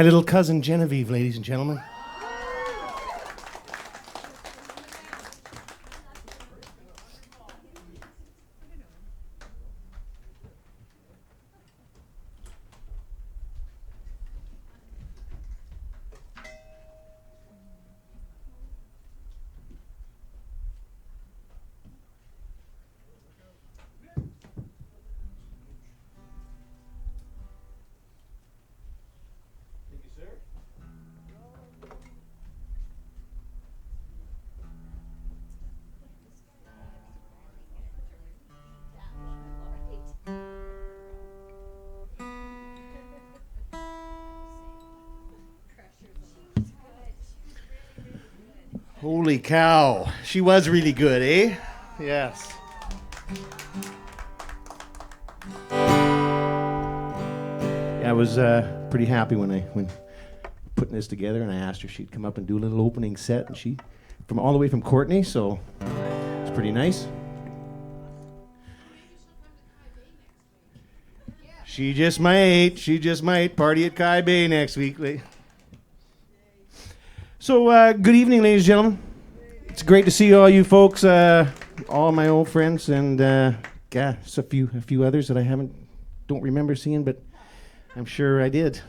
My little cousin Genevieve, ladies and gentlemen. Holy cow. She was really good, eh? Yes. Yeah, I was pretty happy when putting this together, and I asked her if she'd come up and do a little opening set, and she from all the way from Courtney, so it's pretty nice. She just might party at Kai Bay next week. So, good evening, ladies and gentlemen. It's great to see all you folks, all my old friends, and just a few others that I don't remember seeing, but I'm sure I did.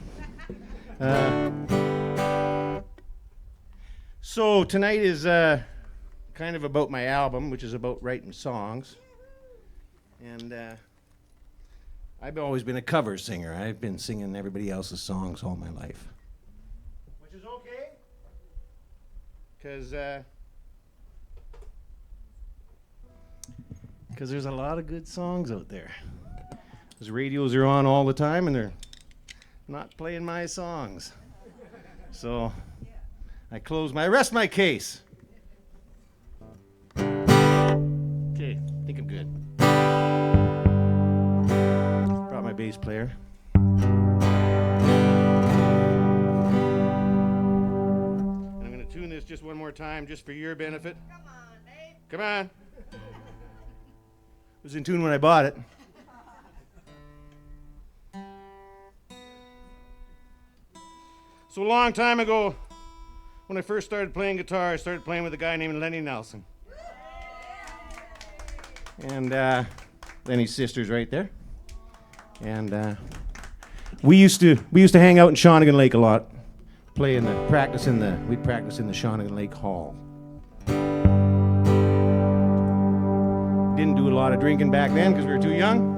So tonight is kind of about my album, which is about writing songs, and I've always been a cover singer. I've been singing everybody else's songs all my life. Which is okay, because there's a lot of good songs out there. Those radios are on all the time, and they're not playing my songs. So I rest my case. Okay, I think I'm good. Brought my bass player. And I'm going to tune this just one more time, just for your benefit. Come on, Dave. Come on. It was in tune when I bought it. So a long time ago, when I first started playing guitar, I started playing with a guy named Lenny Nelson. And Lenny's sister's right there. And we used to hang out in Shawnigan Lake a lot, we'd practice in the Shawnigan Lake Hall. Didn't do a lot of drinking back then because we were too young.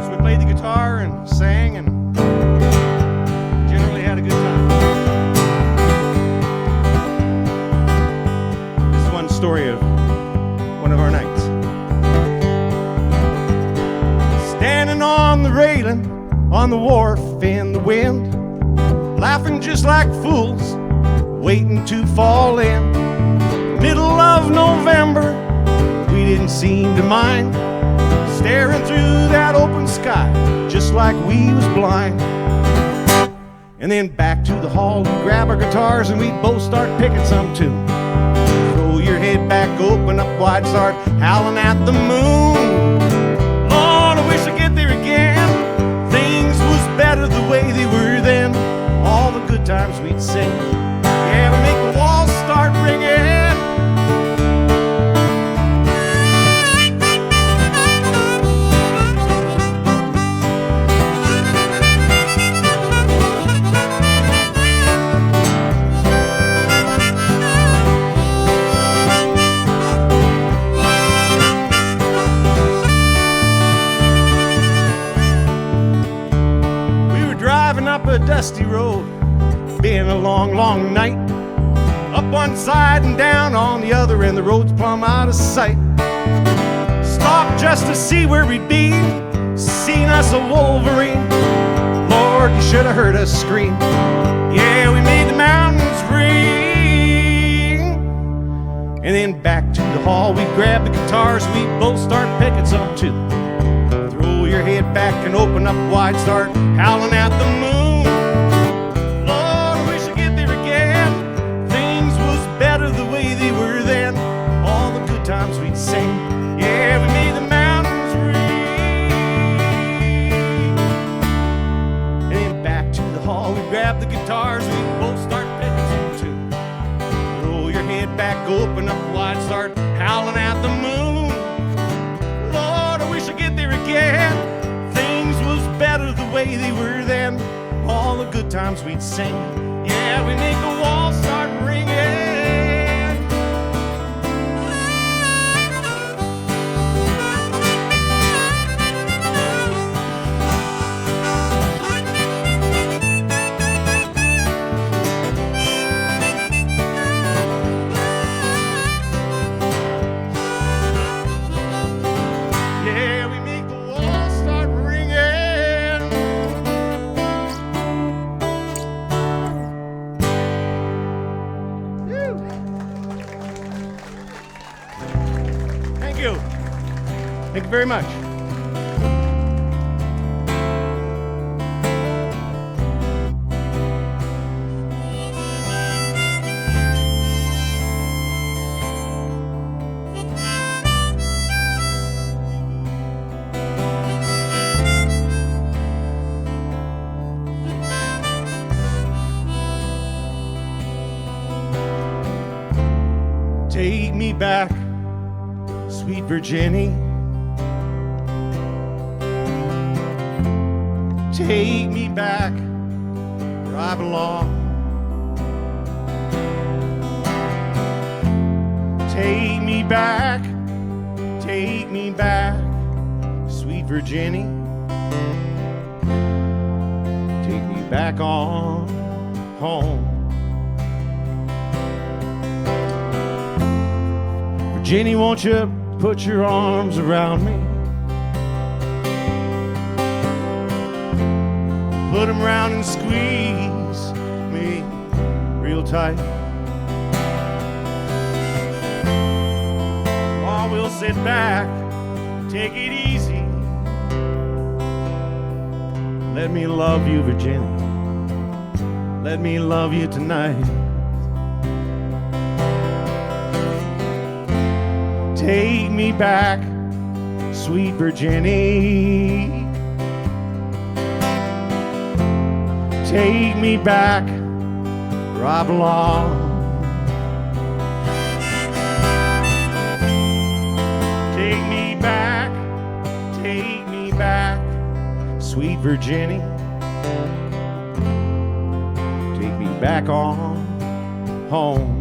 So we played the guitar and sang and generally had a good time. This is one story of one of our nights. Standing on the railing, on the wharf in the wind, laughing just like fools, waiting to fall in. Middle of November, we didn't seem to mind, staring through that open sky, just like we was blind. And then back to the hall, we'd grab our guitars and we'd both start picking some too. Throw your head back, open up wide, start howling at the moon. Lord, I wish I could get there again. Things was better the way they were then. All the good times we'd sing. Yeah, we make the walls start ringing. Up a dusty road, been a long, long night. Up one side and down on the other, and the road's plumb out of sight. Stopped just to see where we'd be, seen us a Wolverine. Lord, you should have heard us scream. Yeah, we made the mountains ring. And then back to the hall, we'd grab the guitars, we'd both start picking some too. Throw your head back and open up wide, start howling at the moon. Lord, I wish I could get there again. Things was better the way they were then. All the good times we'd sing. Yeah, we made the mountains ring. And then Oh, we grab the guitars, we both start picking some tune. Roll your head back, open up wide, start howling at the moon. Lord, I wish I get there again. Things was better the way they were then. All the good times we'd sing. Yeah, we make the walls start ringing. Thank you very much. Take me back, sweet Virginia. Take me back where I belong. Take me back, sweet Virginia. Take me back on home. Virginia, won't you put your arms around me? Put them round and squeeze me real tight. Or we'll sit back, take it easy. Let me love you, Virginia. Let me love you tonight. Take me back, sweet Virginia. Take me back where I belong. Take me back, sweet Virginia. Take me back on home.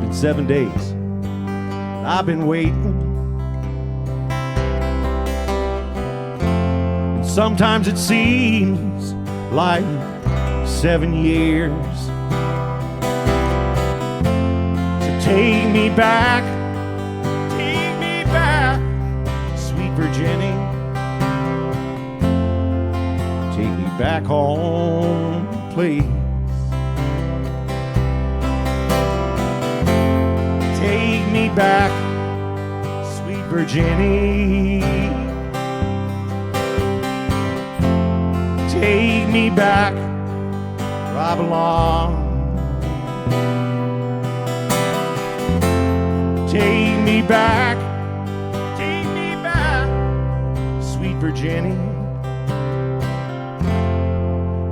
Been 7 days I've been waiting, and sometimes it seems like 7 years. So take me back, sweet Virginia. Take me back home, please. Take me back, sweet Virginia. Take me back where I belong. Take me back, sweet Virginia.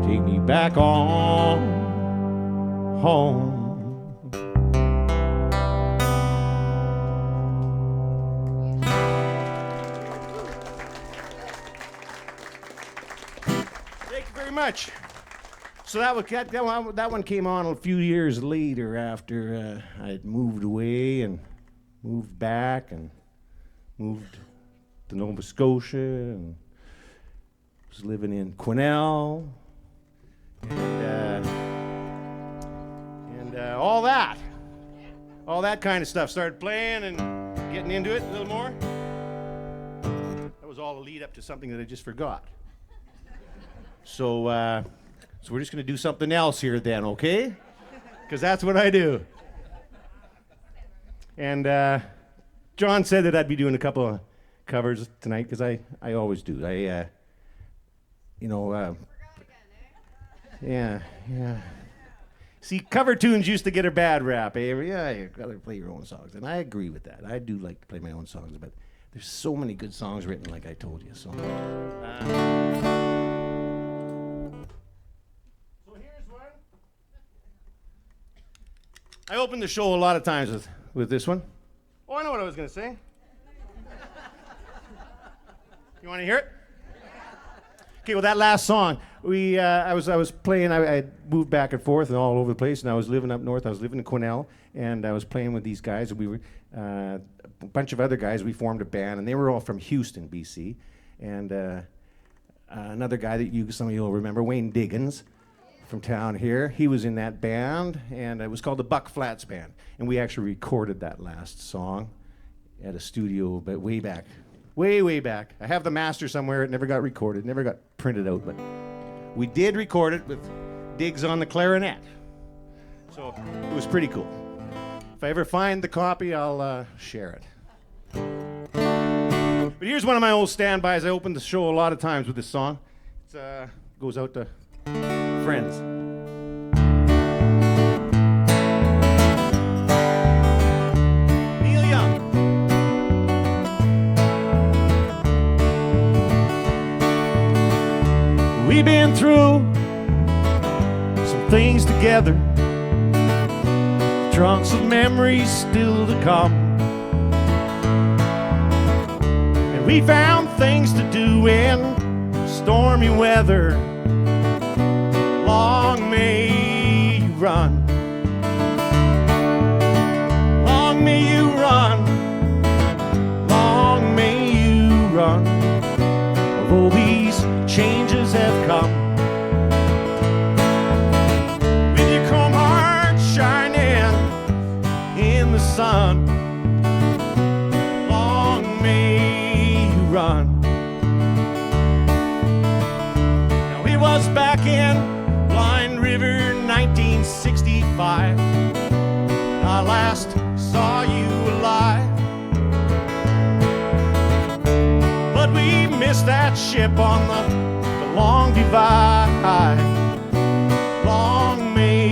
Take me back on home. Much. So that one came on a few years later after I had moved away and moved back and moved to Nova Scotia and was living in Quesnel and all that kind of stuff. Started playing and Getting into it a little more. That was all a lead up to something that I just forgot. So we're just going to do something else here then, okay? Because that's what I do. And John said that I'd be doing a couple of covers tonight because I always do. Yeah. See, cover tunes used to get a bad rap. Yeah, you gotta play your own songs, and I agree with that. I do like to play my own songs, but there's so many good songs written, like I told you. So, so here's one. I opened the show a lot of times with this one. Oh, I know what I was gonna say. You want to hear it? Okay, well, that last song, I was playing. I moved back and forth and all over the place, and I was living up north. I was living in Quesnel, and I was playing with these guys. We were a bunch of other guys. We formed a band, and they were all from Houston, BC. And another guy that some of you will remember, Wayne Diggins, from town here. He was in that band, and it was called the Buck Flats Band. And we actually recorded that last song at a studio, but way back. Way back. I have the master somewhere. It never got recorded, never got printed out, but we did record it with Diggs on the clarinet. So it was pretty cool. If I ever find the copy, I'll share it. But here's one of my old standbys. I opened the show a lot of times with this song. It goes out to friends. We've been through some things together, trunks of memories still to come. And we found things to do in stormy weather. Long may you run, long may you run, long may you run. Although these changes have come, with your chrome heart shining in the sun, long may you run. Now it was back in Blind River 1965 I last saw you alive. But we missed that ship on the long divide. Long may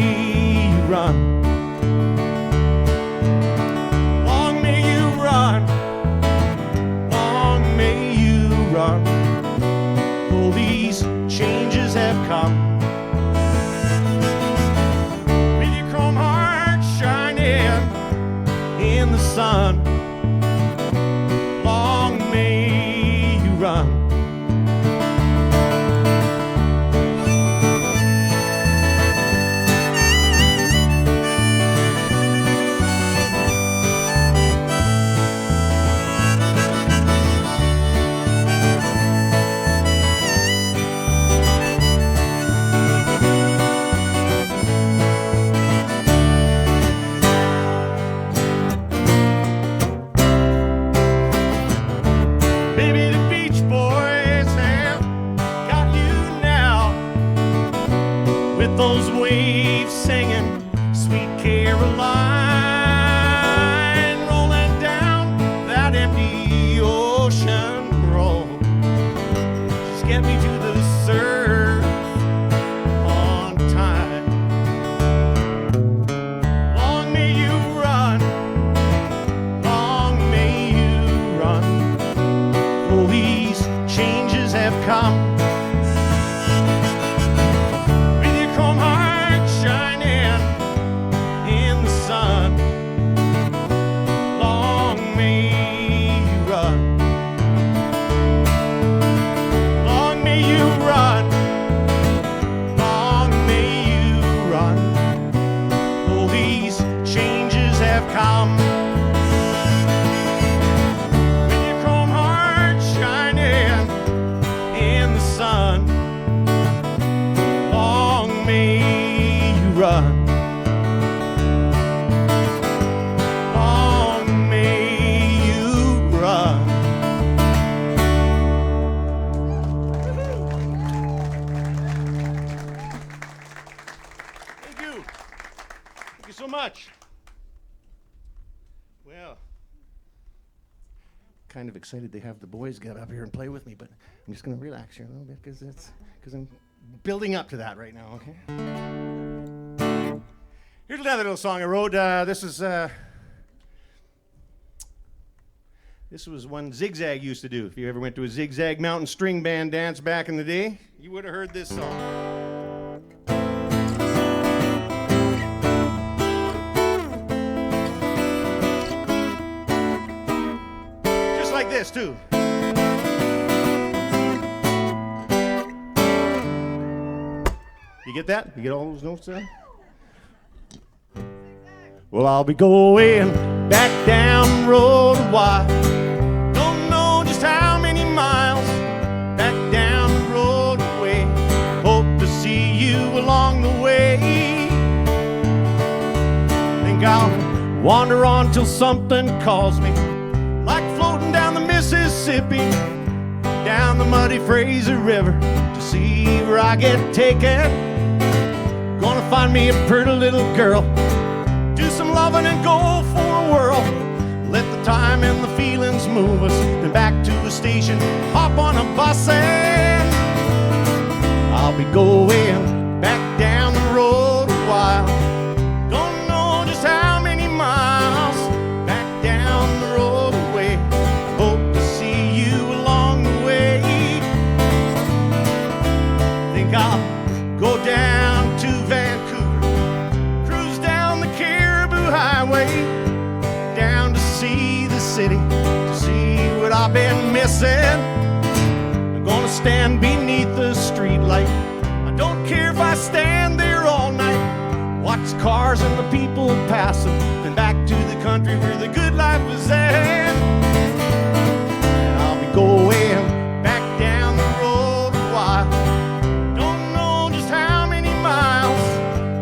you run, long may you run, long may you run. All these changes have come, with your chrome heart shining in the sun. Long may you run. Those waves singing Sweet Caroline, rolling down that empty ocean road. Just get me to the surf on time. Long may you run, long may you run. Oh, these changes have come. kind of excited to have the boys get up here and play with me, but I'm just going to relax here a little bit because I'm building up to that right now, okay? Here's another little song I wrote. This was one Zigzag used to do. If you ever went to a Zigzag Mountain String Band dance back in the day, you would have heard this song. Just like this, too. You get that? You get all those notes there? Well, I'll be going back down the road a while. Don't know just how many miles. Back down the road away. Hope to see you along the way. Think I'll wander on till something calls me. Like floating down the Mississippi, down the muddy Fraser River, to see where I get taken. Gonna find me a pretty little girl, do some loving and go for a whirl. Let the time and the feelings move us, then back to the station, hop on a bus and I'll be going back down the road a while. Don't know just how many miles. Back down the road away. Hope to see you along the way. Think I'll go down to Vancouver, cruise down the Caribou Highway, down to see the city, to see what I've been missing. I'm gonna stand beneath the streetlight. I don't care if I stand there all night. Watch cars and the people passing, then back to the country where the good life is at. And I'll be going back down the road a while. Don't know just how many miles.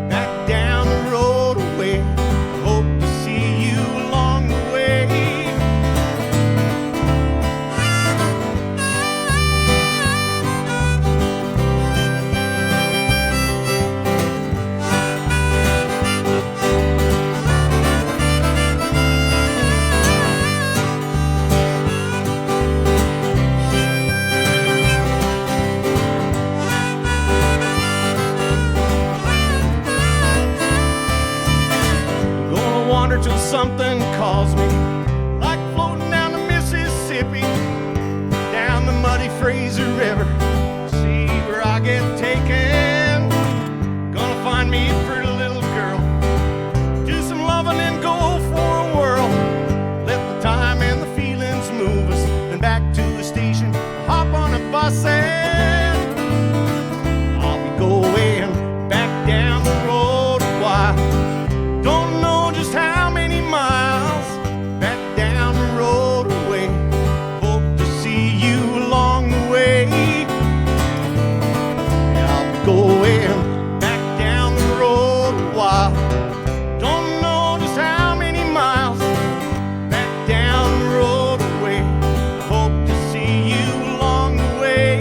Back down the road away. Hope to see you along the way. Till something calls me, like floating down the Mississippi, down the muddy Fraser River, see where I get taken. Gonna find me a pretty little girl, do some loving and go for a whirl. Let the time and the feelings move us, then back to the station, hop on a bus and I'll be going back down the road a while. Don't know just how many miles. Back down the road away. Hope to see you along the way. I'll be going back down the road a while. Don't know just how many miles. Back down the road away. Hope to see you along the way.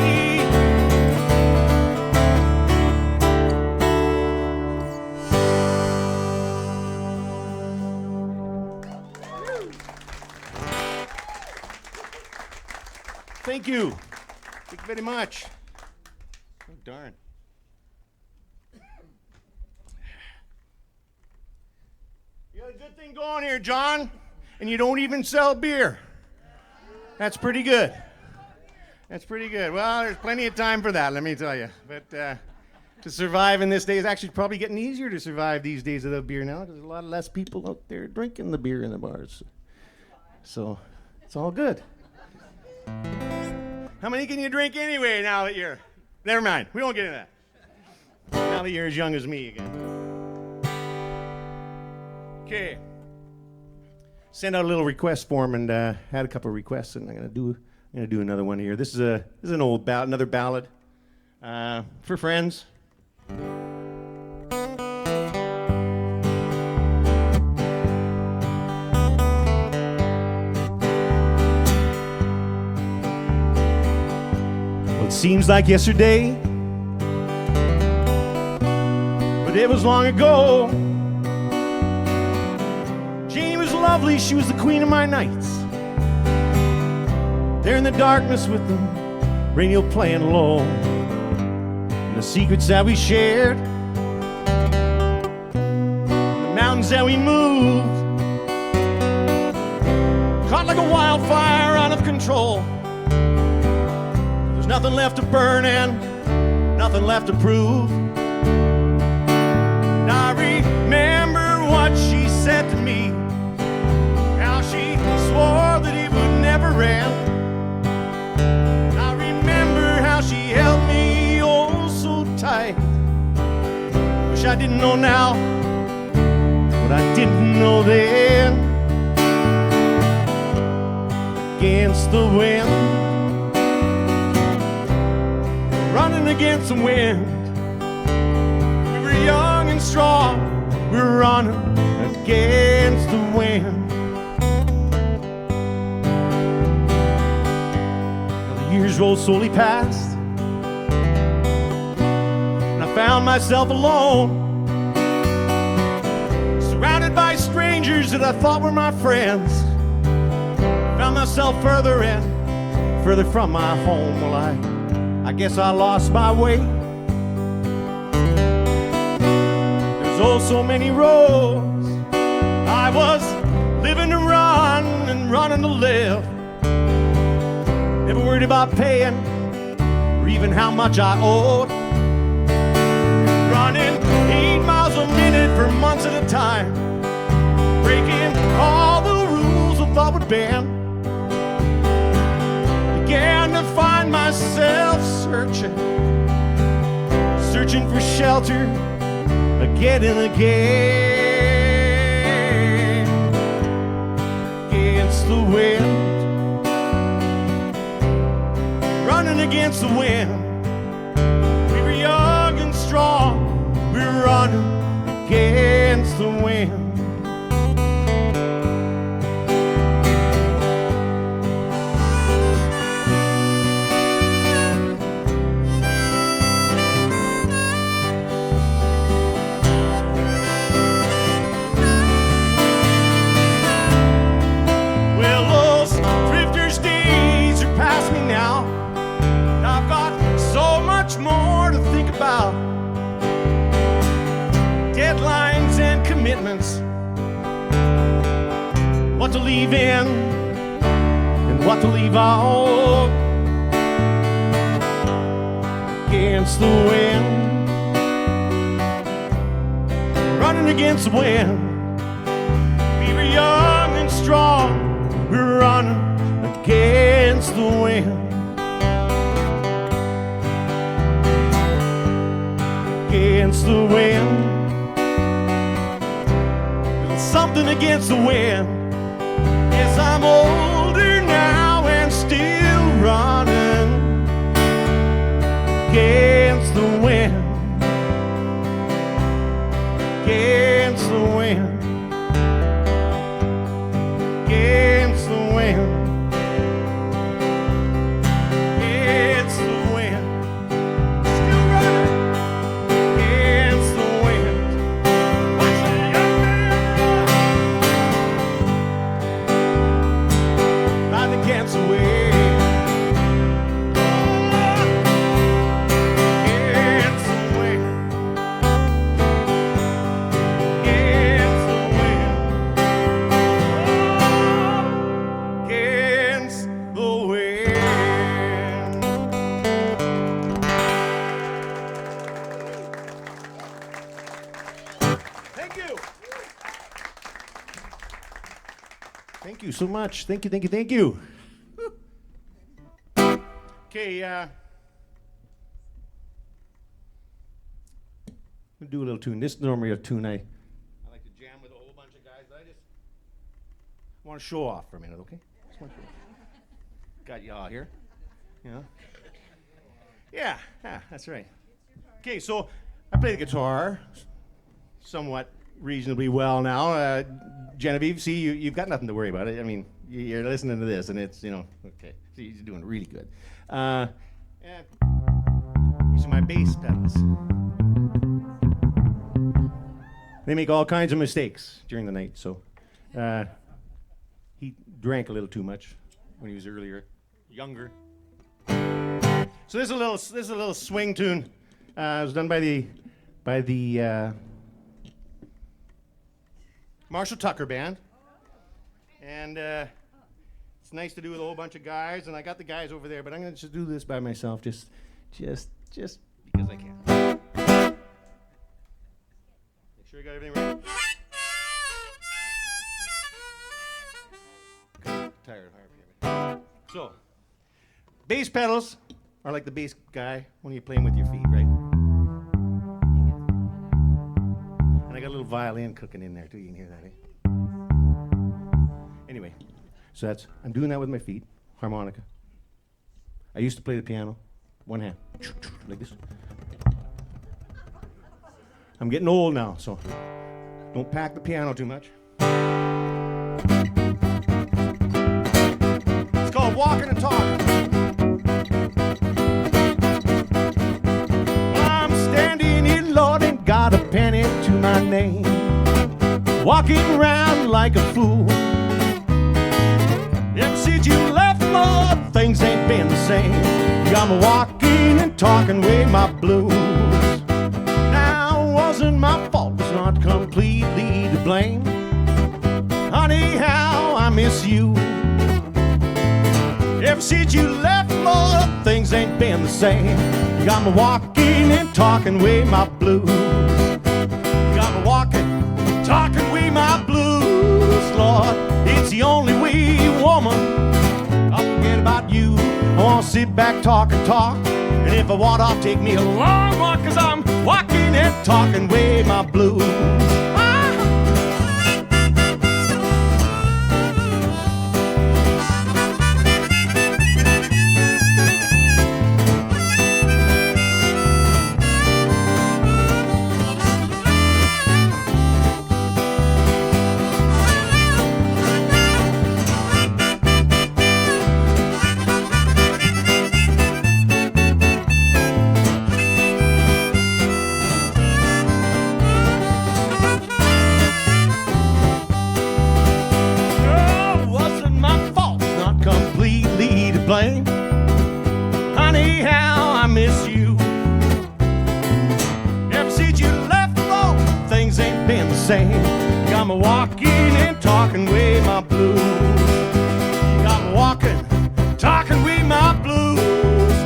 Thank you. Thank you very much. Oh, darn. You got a good thing going here, John, and you don't even sell beer. That's pretty good. That's pretty good. Well, there's plenty of time for that, let me tell you. But to survive in this day is actually probably getting easier to survive these days without beer now, because there's a lot less people out there drinking the beer in the bars. So it's all good. How many can you drink anyway now that you're... Never mind, we won't get into that. Now that you're as young as me again. Okay. Sent out a little request form and had a couple of requests, and I'm gonna do another one here. This is an old ballad, another ballad for friends. Well, it seems like yesterday, but it was long ago. Janie was lovely, she was the queen of my nights. there in the darkness with the radio playing low, and the secrets that we shared, the mountains that we moved, caught like a wildfire out of control. There's nothing left to burn and nothing left to prove. And I remember what she said to me, how she swore that it would never end. And I remember how she held me oh so tight. Wish I didn't know now what I didn't know then. Against the wind, running against the wind. We were young and strong, we were running against the wind. Now the years rolled slowly past, and I found myself alone, surrounded by strangers that I thought were my friends. Found myself further and further from my home. Well, I guess I lost my way. There's oh so many roads. I was living to run and running to live. Never worried about paying or even how much I owed. Running 8 miles a minute for months at a time, breaking all the rules I thought would bend. Began to find myself searching for shelter again and again. Against the wind, running against the wind. We were young and strong, we were running against the wind. Deadlines and commitments, what to leave in and what to leave out. Against the wind, running against the wind. We were young and strong, we were running against the wind. Against the wind, little something against the wind. Yes, I'm older now and still running against the wind. Against the wind. Against the wind. Against the wind. Still running. Thank you so much. Thank you. Okay, we'll do a little tune. This is normally a tune I like to jam with a whole bunch of guys, but I just want to show off for a minute, okay? Just want to show off. Got y'all here. Yeah, that's right. Okay, so I play the guitar somewhat reasonably well now. Genevieve, see, you've got nothing to worry about. I mean, you're listening to this, and it's, okay. See, you're doing really good. These are my bass pedals. They make all kinds of mistakes during the night, so he drank a little too much when he was earlier younger. So this is a little swing tune. It was done by the Marshall Tucker Band, and it's nice to do with a whole bunch of guys. And I got the guys over there, but I'm gonna just do this by myself, just because I can. Make sure you got everything right. Tired, so, bass pedals are like the bass guy when you're playing with your feet, right? And I got a little violin cooking in there too. You can hear that, eh? Anyway, so I'm doing that with my feet, harmonica. I used to play the piano, one hand, like this. I'm getting old now, so don't pack the piano too much. Called Walking and Talking. Well, I'm standing here, Lord, and got a penny to my name, walking around like a fool. Ever since you left, Lord, things ain't been the same. Got me walking and talking away my blues. Now, it wasn't my fault, it's not completely to blame. Honey, how I miss you. Ever since you left, Lord, things ain't been the same. You got me walking and talking away my blues. You got me walking, talking away my blues, Lord. It's the only way, woman, I'll forget about you. I wanna sit back, talk and talk, and if I want, I'll take me a long walk, 'cause I'm walking and talking away my blues. Honey, how I miss you. Ever since you left, Lord, things ain't been the same. Got me walking and talking away my blues. Got me walking, talking away my blues,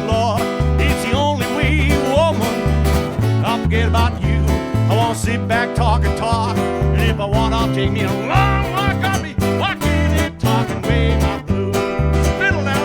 Lord. It's the only way, woman, I'll forget about you. I wanna sit back, talk and talk, and if I want, I'll take me a long walk. I'll be walking and talking away my blues. Fiddle now.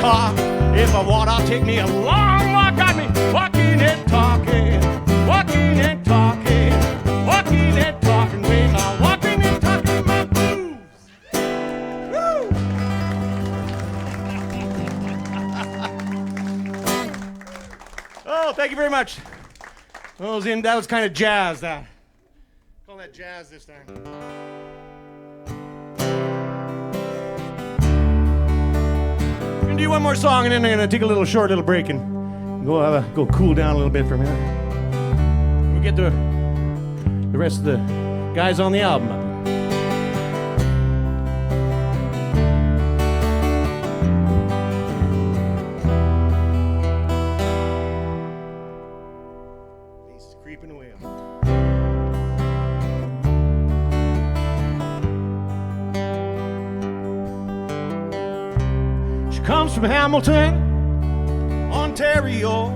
Talk. If I want, I'll take me a long walk. Got me walking and talking, walking and talking, walking and talking, way my walking and talking my blues. Woo! Oh, thank you very much. That was kind of jazz. That call that jazz this time. Do one more song, and then I'm gonna take a short little break and go cool down a little bit for a minute. We'll get the rest of the guys on the album up. He's creeping away. Comes from Hamilton, Ontario,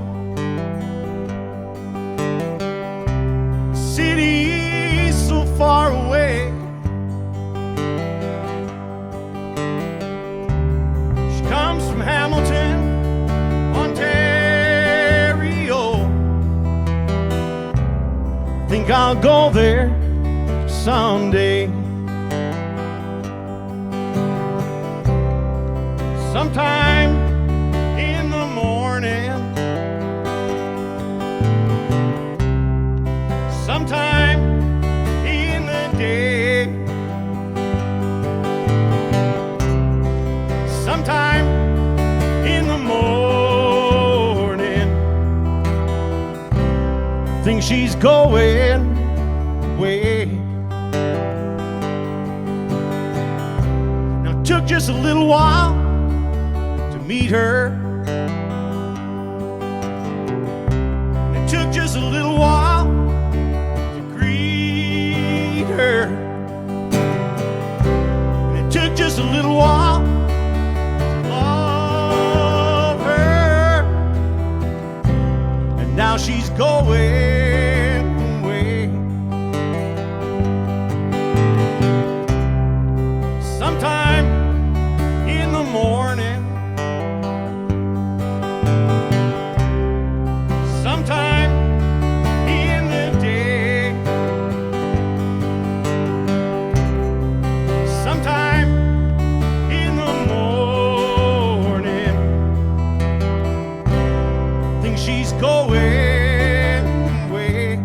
city so far away. She comes from Hamilton, Ontario, I'll go there someday. Sometime in the morning, sometime in the day, sometime in the morning. Think she's going away. Now it took just a little while to meet her. It took just a little while to greet her. It took just a little while to love her. And now she's going away. Sometime in the morning, sometime in the day, sometime in the morning. Think she's going away.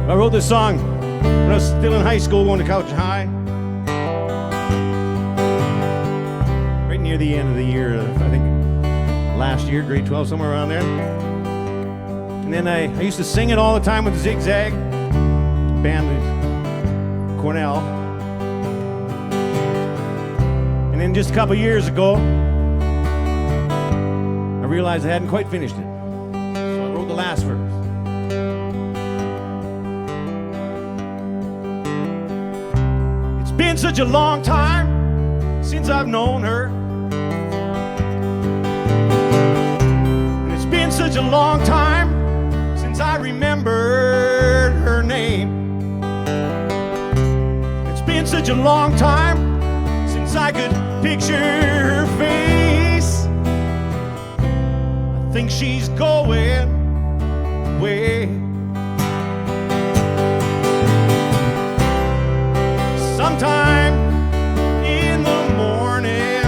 I wrote this song when I was still in high school, going to Couch High. Right near the end of the year, I think last year, grade 12, somewhere around there. And then I used to sing it all the time with the Zigzag band with Cornell. And then just a couple years ago, I realized I hadn't quite finished it. So I wrote the last verse. Been such a long time since I've known her. And it's been such a long time since I remembered her name. It's been such a long time since I could picture her face. I think she's going away. Sometime in the morning,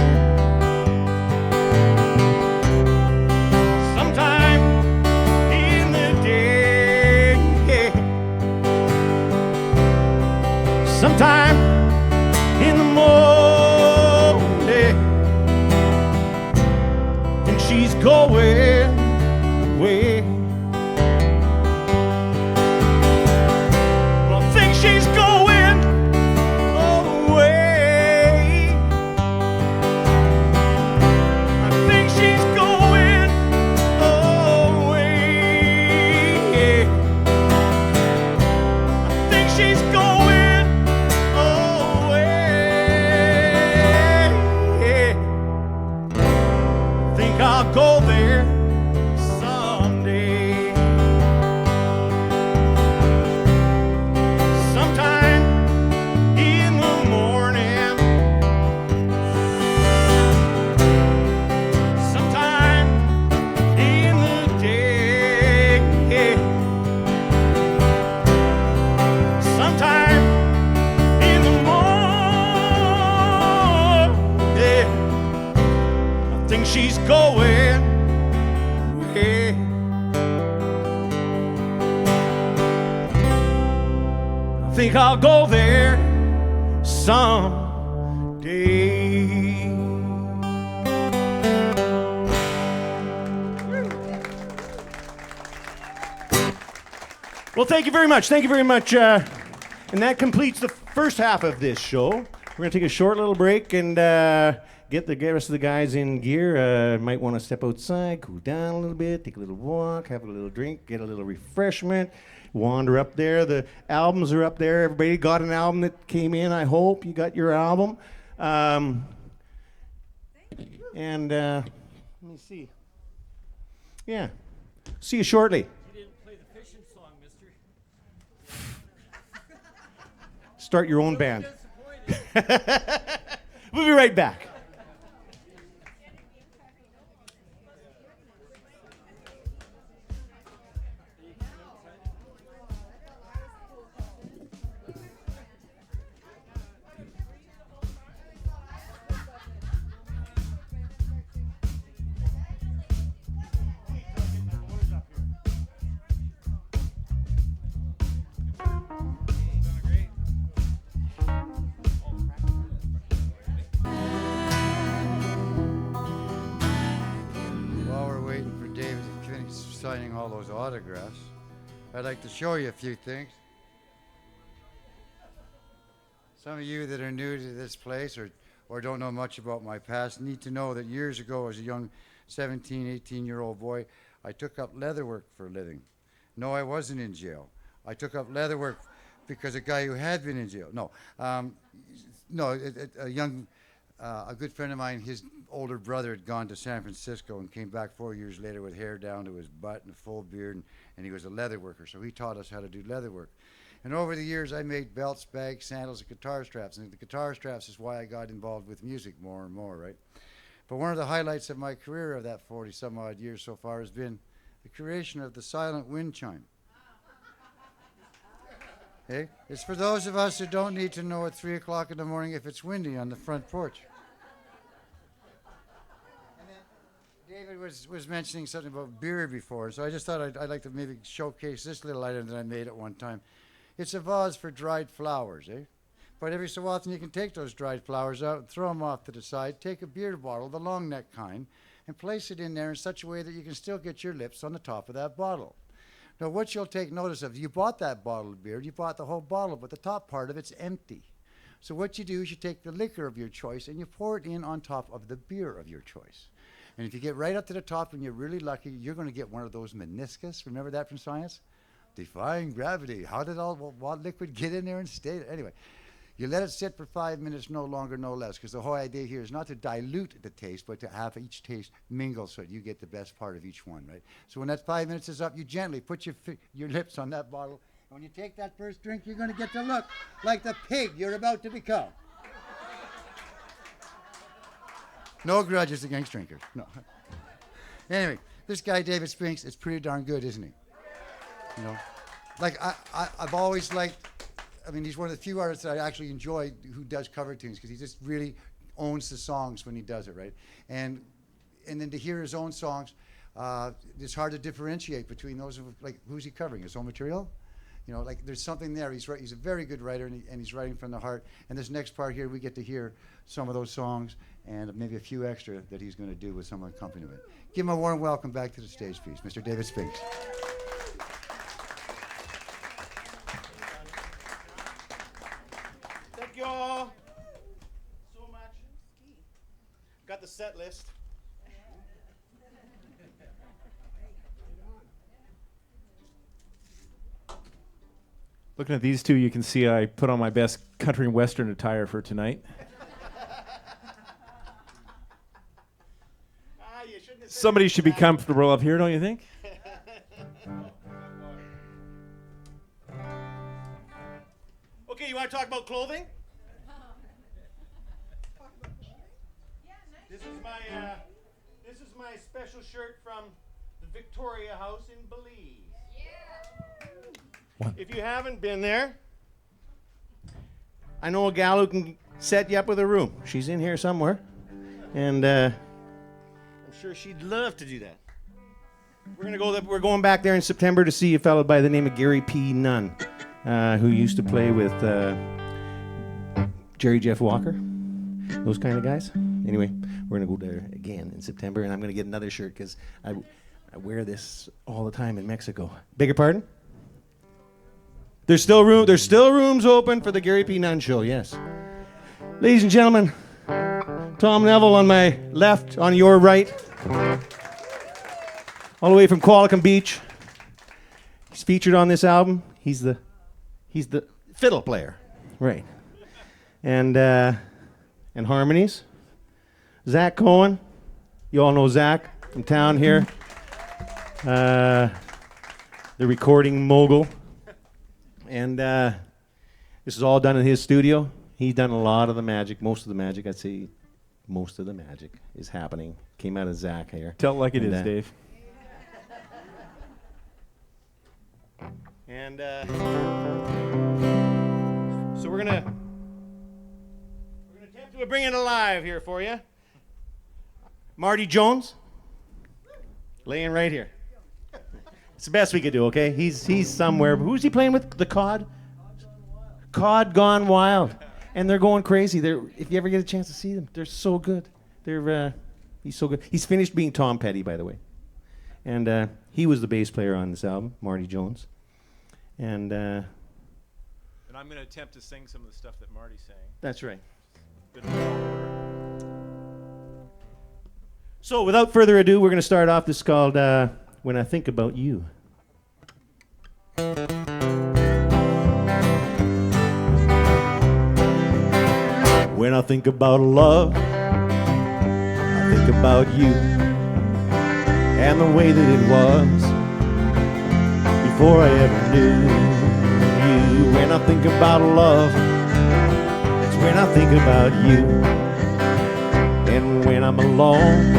sometime in the day, sometime in the morning. And she's going away. Well, I think she's going go there someday. Sometime in the morning, sometime in the day, sometime in the morning. I think she's going. I think I'll go there someday. Well, thank you very much. Thank you very much. And that completes the first half of this show. We're going to take a short little break and get the rest of the guys in gear. Might want to step outside, cool down a little bit, take a little walk, have a little drink, get a little refreshment, wander up there. The albums are up there. Everybody got an album that came in, I hope. You got your album. And let me see. Yeah. See you shortly. You didn't play the fishing song, mister. Start your own band. We'll be right back. Signing all those autographs, I'd like to show you a few things. Some of you that are new to this place or don't know much about my past need to know that years ago, as a young 17, 18-year-old boy, I took up leatherwork for a living. No, I wasn't in jail. I took up leatherwork because a guy who had been in jail. No, a good friend of mine, his older brother had gone to San Francisco and came back 4 years later with hair down to his butt and a full beard, and he was a leather worker, so he taught us how to do leather work. And over the years, I made belts, bags, sandals, and guitar straps, and the guitar straps is why I got involved with music more and more, right? But one of the highlights of my career of that 40-some-odd years so far has been the creation of the silent wind chime. Hey, it's for those of us who don't need to know at 3 o'clock in the morning if it's windy on the front porch. David was mentioning something about beer before, so I just thought I'd like to maybe showcase this little item that I made at one time. It's a vase for dried flowers, eh? But every so often you can take those dried flowers out and throw them off to the side, take a beer bottle, the long neck kind, and place it in there in such a way that you can still get your lips on the top of that bottle. Now what you'll take notice of, you bought that bottle of beer, you bought the whole bottle, but the top part of it's empty. So what you do is you take the liquor of your choice and you pour it in on top of the beer of your choice. And if you get right up to the top and you're really lucky, you're going to get one of those meniscus. Remember that from science? Defying gravity. How did what liquid get in there and stay there? Anyway, you let it sit for 5 minutes, no longer, no less, because the whole idea here is not to dilute the taste, but to have each taste mingle so that you get the best part of each one, right? So when that 5 minutes is up, you gently put your lips on that bottle. And when you take that first drink, you're going to get to look like the pig you're about to become. No grudges against drinkers. No. Anyway, this guy, David Spinks, is pretty darn good, isn't he? You know, like I've always liked, I mean, he's one of the few artists that I actually enjoy who does cover tunes because he just really owns the songs when he does it, right? And then to hear his own songs, it's hard to differentiate between those, like, who's he covering? His own material? You know, like there's something there. He's a very good writer, and he's writing from the heart. And this next part here, we get to hear some of those songs and maybe a few extra that he's going to do with some accompaniment. Give him a warm welcome back to the stage, please, Mr. David Spinks. Thank you all so much. Got the set list. Looking at these two, you can see I put on my best country and western attire for tonight. Somebody should be comfortable up here, don't you think? Okay, you want to talk about clothing? This is my special shirt from the Victoria House in Belize. If you haven't been there, I know a gal who can set you up with a room. She's in here somewhere, and I'm sure she'd love to do that. We're going back there in September to see a fellow by the name of Gary P. Nunn, who used to play with Jerry Jeff Walker, those kind of guys. Anyway, we're gonna go there again in September, and I'm gonna get another shirt because I wear this all the time in Mexico. Beg your pardon? There's still rooms open for the Gary P. Nunn show, yes. Ladies and gentlemen, Tom Neville on my left, on your right. All the way from Qualicum Beach. He's featured on this album. He's the fiddle player. Right. And harmonies. Zach Cohen. You all know Zach from town here. The recording mogul. And this is all done in his studio. He's done a lot of the magic, most of the magic. I'd say most of the magic is happening. Came out of Zach here. Tell it like it And, is, Dave. And so we're gonna attempt to bring it alive here for you. Marty Jones, laying right here. It's the best we could do. Okay, he's somewhere. Who's he playing with? The Cod. Cod Gone Wild, and they're going crazy. If you ever get a chance to see them, they're so good. He's so good. He's finished being Tom Petty, by the way, and he was the bass player on this album, Marty Jones. And I'm going to attempt to sing some of the stuff that Marty sang. That's right. Bit of a So without further ado, we're going to start off. This is called When I Think About You. When I think about love, I think about you and the way that it was before I ever knew you. When I think about love, that's when I think about you. And when I'm alone,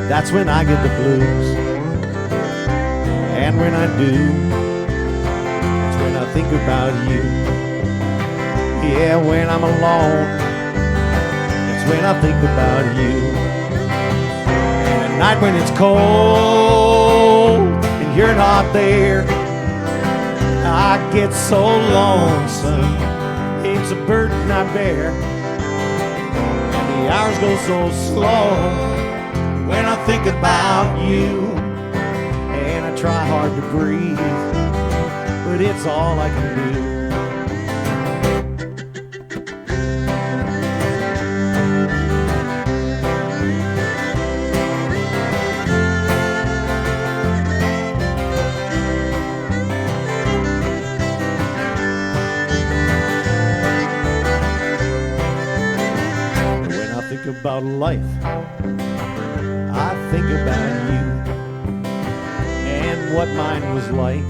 that's when I get the blues. And when I do, that's when I think about you. Yeah, when I'm alone, that's when I think about you. And at night when it's cold and you're not there, I get so lonesome. It's a burden I bear. And the hours go so slow when I think about you. And I try hard to breathe, but it's all I can do. About life, I think about you and what mine was like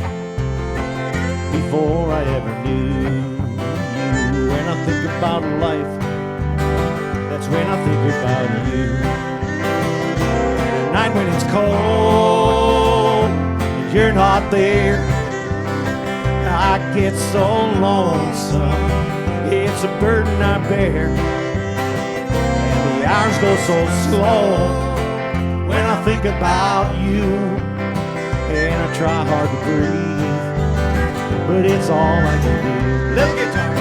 before I ever knew you. When I think about life, that's when I think about you. And at night when it's cold and you're not there, I get so lonesome. It's a burden I bear. The hours go so slow when I think about you. And I try hard to breathe, but it's all I can do. Little guitar.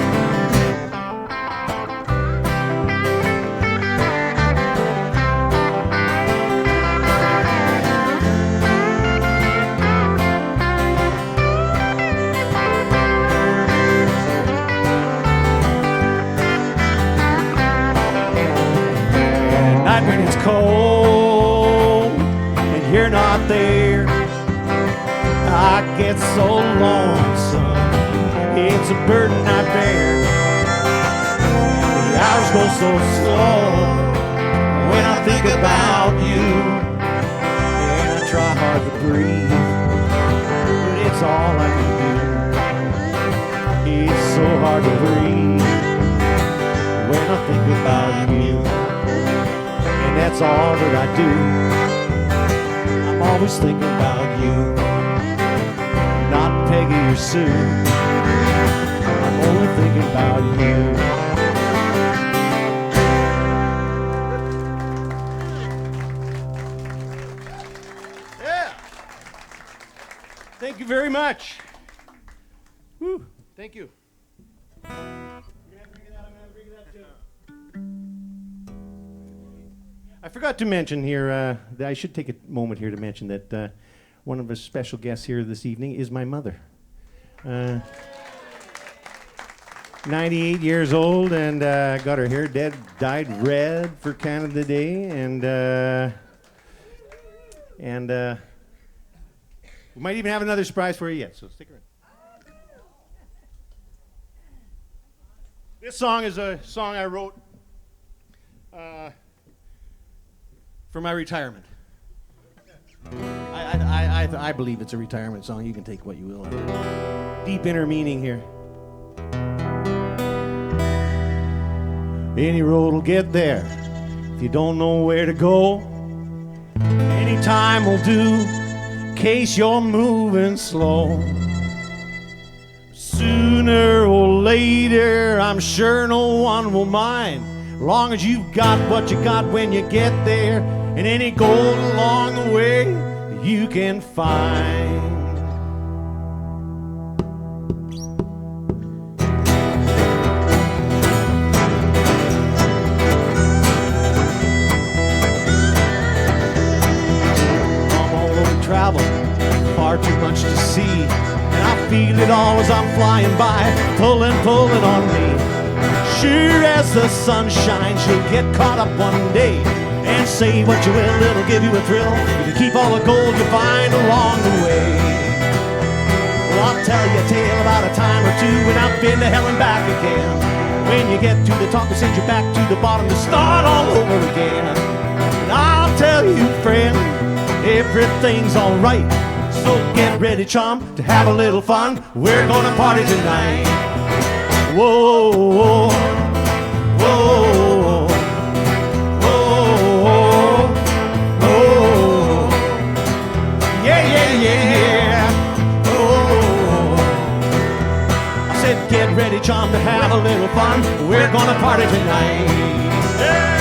When it's cold and you're not there, I get so lonesome. It's a burden I bear. The hours go so slow when I think about you. And I try hard to breathe, but it's all I can do. It's so hard to breathe when I think about you. And that's all that I do. I'm always thinking about you. Not Peggy or Sue. I'm only thinking about you. Yeah. Thank you very much. Woo. Thank you. I forgot to mention here, that I should take a moment here to mention that one of our special guests here this evening is my mother. 98 years old and got her hair dyed red for Canada Day, and we might even have another surprise for you yet. So stick around. This song is a song I wrote for my retirement. I believe it's a retirement song. You can take what you will. Deep inner meaning here. Any road will get there if you don't know where to go. Any time will do in case you're moving slow. Sooner or later, I'm sure no one will mind, long as you've got what you got when you get there, and any gold along the way you can find. I'm all over travel, far too much to see, and I feel it all as I'm flying by, pulling on me. Sure as the sun shines, you'll get caught up one day, and say what you will, it'll give you a thrill. You can keep all the gold you find along the way. Well, I'll tell you a tale about a time or two when I've been to hell and back again. When you get to the top, they send you back to the bottom to start all over again. And I'll tell you, friend, everything's alright. So get ready, chum, to have a little fun. We're gonna party tonight. Whoa, whoa, whoa, whoa, whoa. Yeah, yeah, yeah, yeah. Oh. I said get ready, chum, to have a little fun. We're gonna party tonight. Yeah.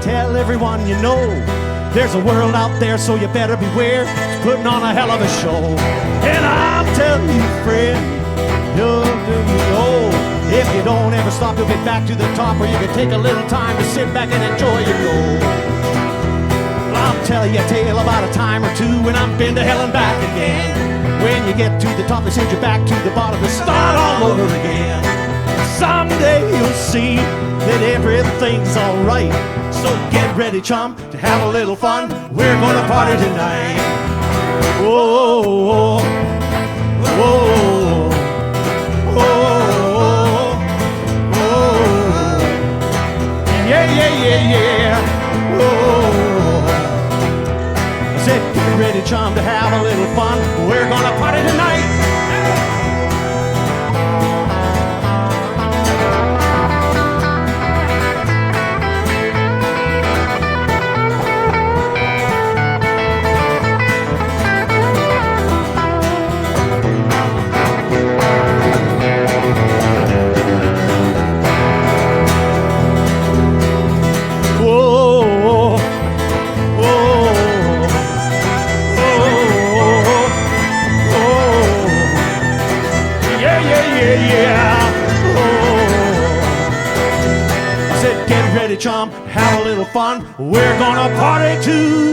Tell everyone you know there's a world out there, so you better beware. It's putting on a hell of a show. And I'll tell you, friend, if you don't ever stop, you'll get back to the top, or you can take a little time to sit back and enjoy your goal. Well, I'll tell you a tale about a time or two when I've been to hell and back again. When you get to the top, they send you back to the bottom to start all over again. Someday you'll see that everything's alright. So get ready, chum, to have a little fun. We're gonna party tonight. Whoa, whoa, whoa, whoa, whoa. Yeah, yeah, yeah, yeah. Whoa. I said, get ready, chum, to have a little fun. We're gonna party tonight. Chum, have a little fun. We're gonna party tonight.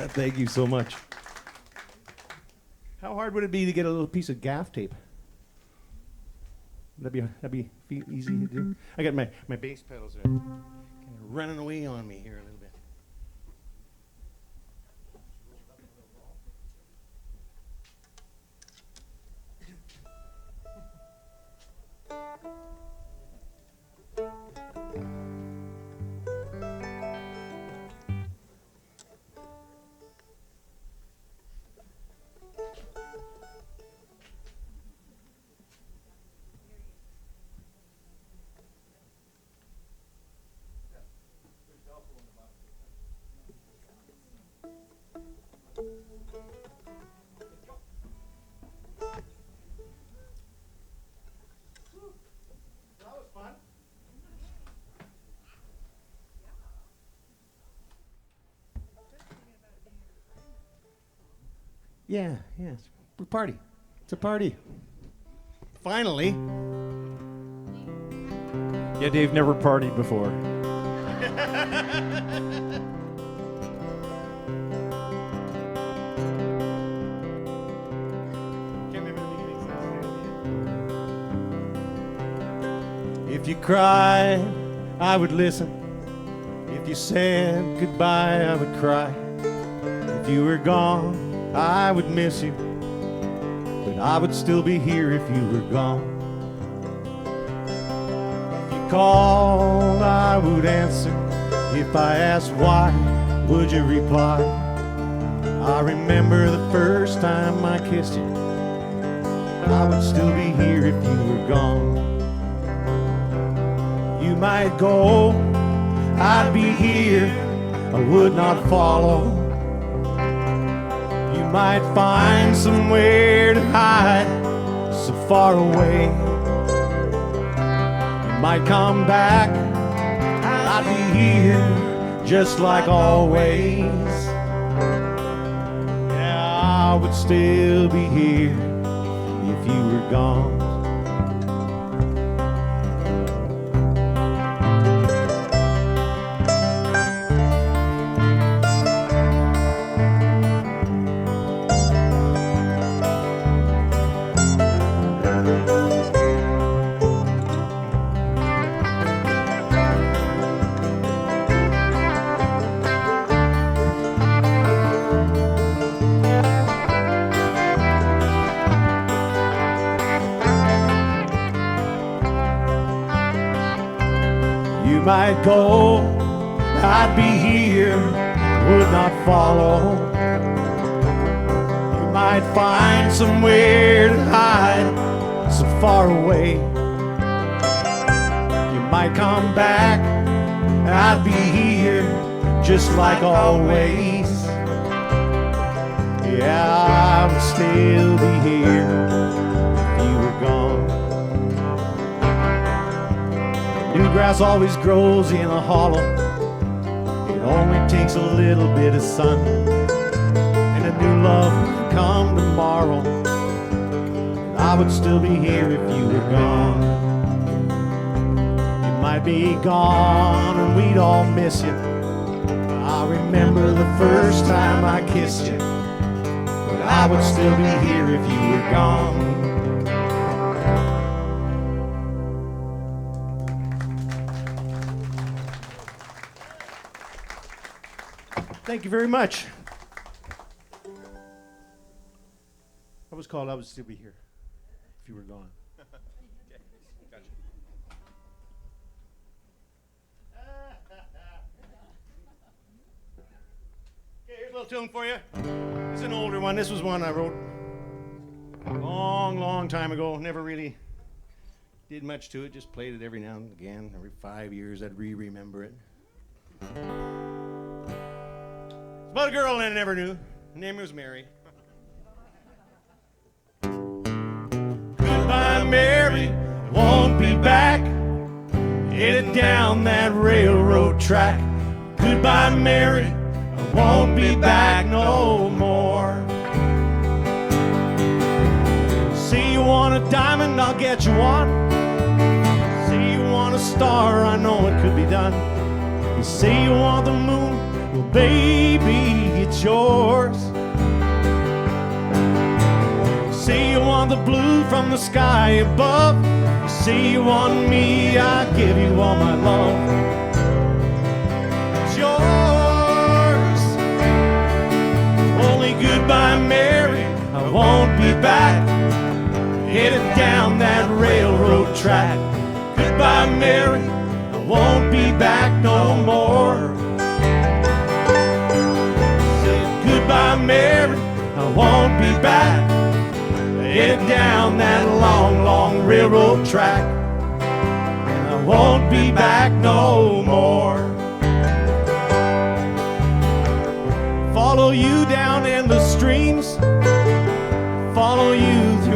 Thank you so much. How hard would it be to get a little piece of gaff tape? That'd be easy to do. I got my bass pedals are kind of running away on me here a little bit. That was fun. Yeah, it's a party. It's a party. Finally. Yeah, Dave never partied before. If you cried, I would listen. If you said goodbye, I would cry. If you were gone, I would miss you. But I would still be here if you were gone. If you called, I would answer. If I asked why, would you reply? I remember the first time I kissed you. I would still be here if you were gone. You might go, I'd be here, I would not follow. You might find somewhere to hide, so far away. You might come back, I'd be here, just like always. Yeah, I would still be here if you were gone. You might go, I'd be here, would not follow. You might find somewhere to hide, so far away. You might come back, I'd be here, just like always. Yeah, I would still be here if you were gone. New grass always grows in a hollow. It only takes a little bit of sun, and a new love will come tomorrow. I would still be here if you were gone. You might be gone and we'd all miss you. I remember the first time I kissed you, but I would still be here if you were gone. Thank you very much. I was called I would still be here if you were gone. Okay, gotcha. Okay, here's a little tune for you. It's an older one. This was one I wrote a long time ago. Never really did much to it. Just played it every now and again. Every 5 years I'd remember it. It's about a girl I never knew. Her name was Mary. Goodbye, Mary, won't be back. Headed down that railroad track. Goodbye, Mary, I won't be back no more. See you want a diamond, I'll get you one. See you want a star, I know it could be done. You say you want the moon, well baby, it's yours. Say you want the blue from the sky above. You say you want me, I give you all my love. It's yours. Only goodbye, Mary, I won't be back. Headed down that railroad track. Goodbye, Mary, I won't be back no more. Said goodbye, Mary, I won't be back. Headed down that long railroad track, and I won't be back no more. Follow you down in the streams, follow you through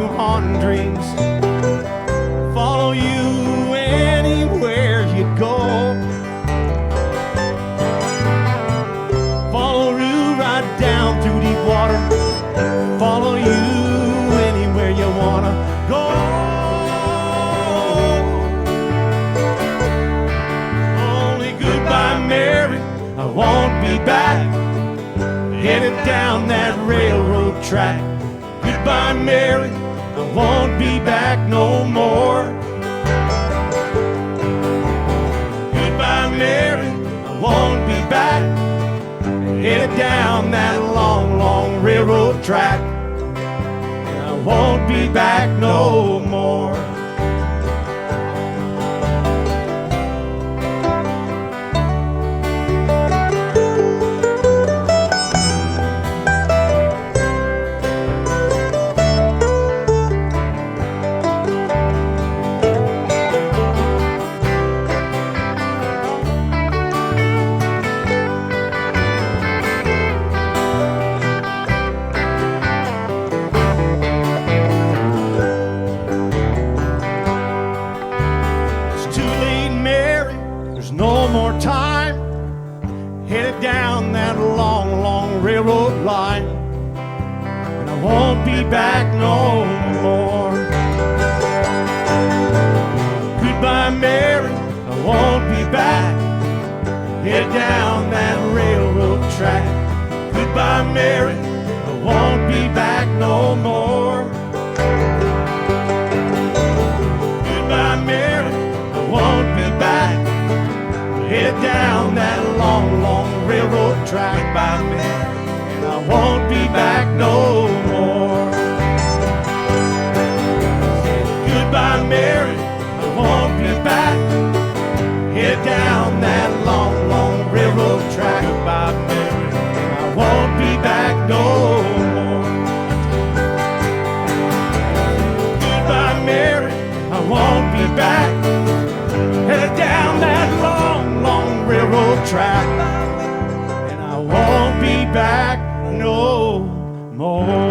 Goodbye, Mary, I won't be back no more. Goodbye, Mary, I won't be back. Headed down that long, long railroad track. And I won't be back no more. Down that long, long railroad line, and I won't be back no more. Goodbye, Mary, I won't be back. Head down that railroad track. Goodbye, Mary, I won't be back no more. Goodbye, Mary, I won't be back. Head down that long, long railroad track by me, and I won't be back no more. Goodbye, Mary, I won't be back. Head down that long, long railroad track by Mary, and I won't be back no more. Goodbye, Mary, I won't be back. Head down that long, long railroad track, and I won't be back no more.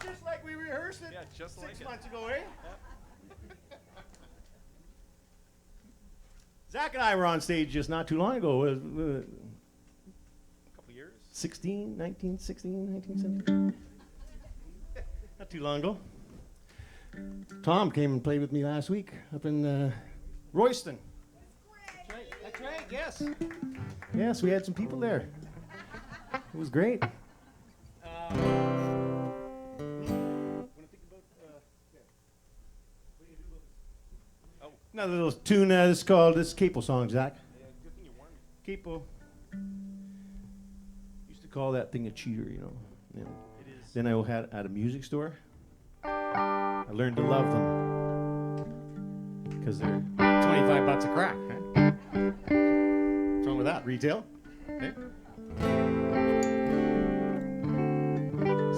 Just like we rehearsed it. Yeah, just like 6 it. months ago, eh? Zach and I were on stage just not too long ago. Couple years. 16, 19, 16, 19, 17. Not too long ago. Tom came and played with me last week up in Royston. That's right, yes. Yes, we had some people there. It was great. Another little tune that's called this Capo song, Zach. Capo. Used to call that thing a cheater, you know. It is. Then I had at a music store. I learned to love them because they're $25 a crack. Huh? What's wrong with that? Retail? Okay.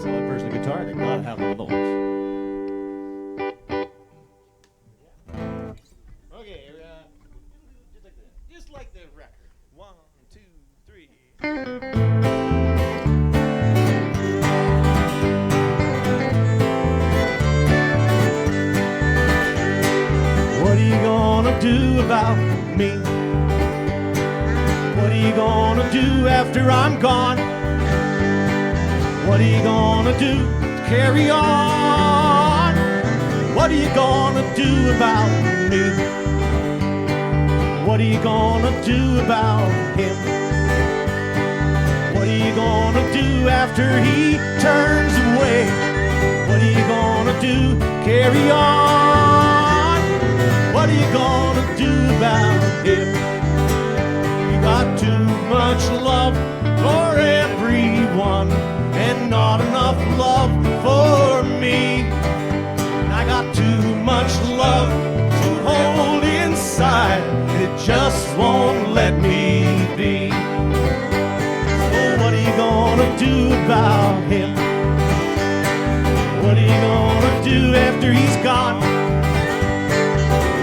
Sell a person a guitar, they gotta have one of those. Okay, just like the record. 1, 2, 3. What are you gonna do about me? What are you gonna do after I'm gone? What are you gonna do to carry on? What are you gonna do about me? What are you gonna do about him? What are you gonna do after he turns away? What are you gonna do? Carry on. What are you gonna do about him? You got too much love for everyone and not enough love for me. And I got too much love to hold inside, and it just won't let me be. So what are you gonna do about him? What are you gonna do after he's gone?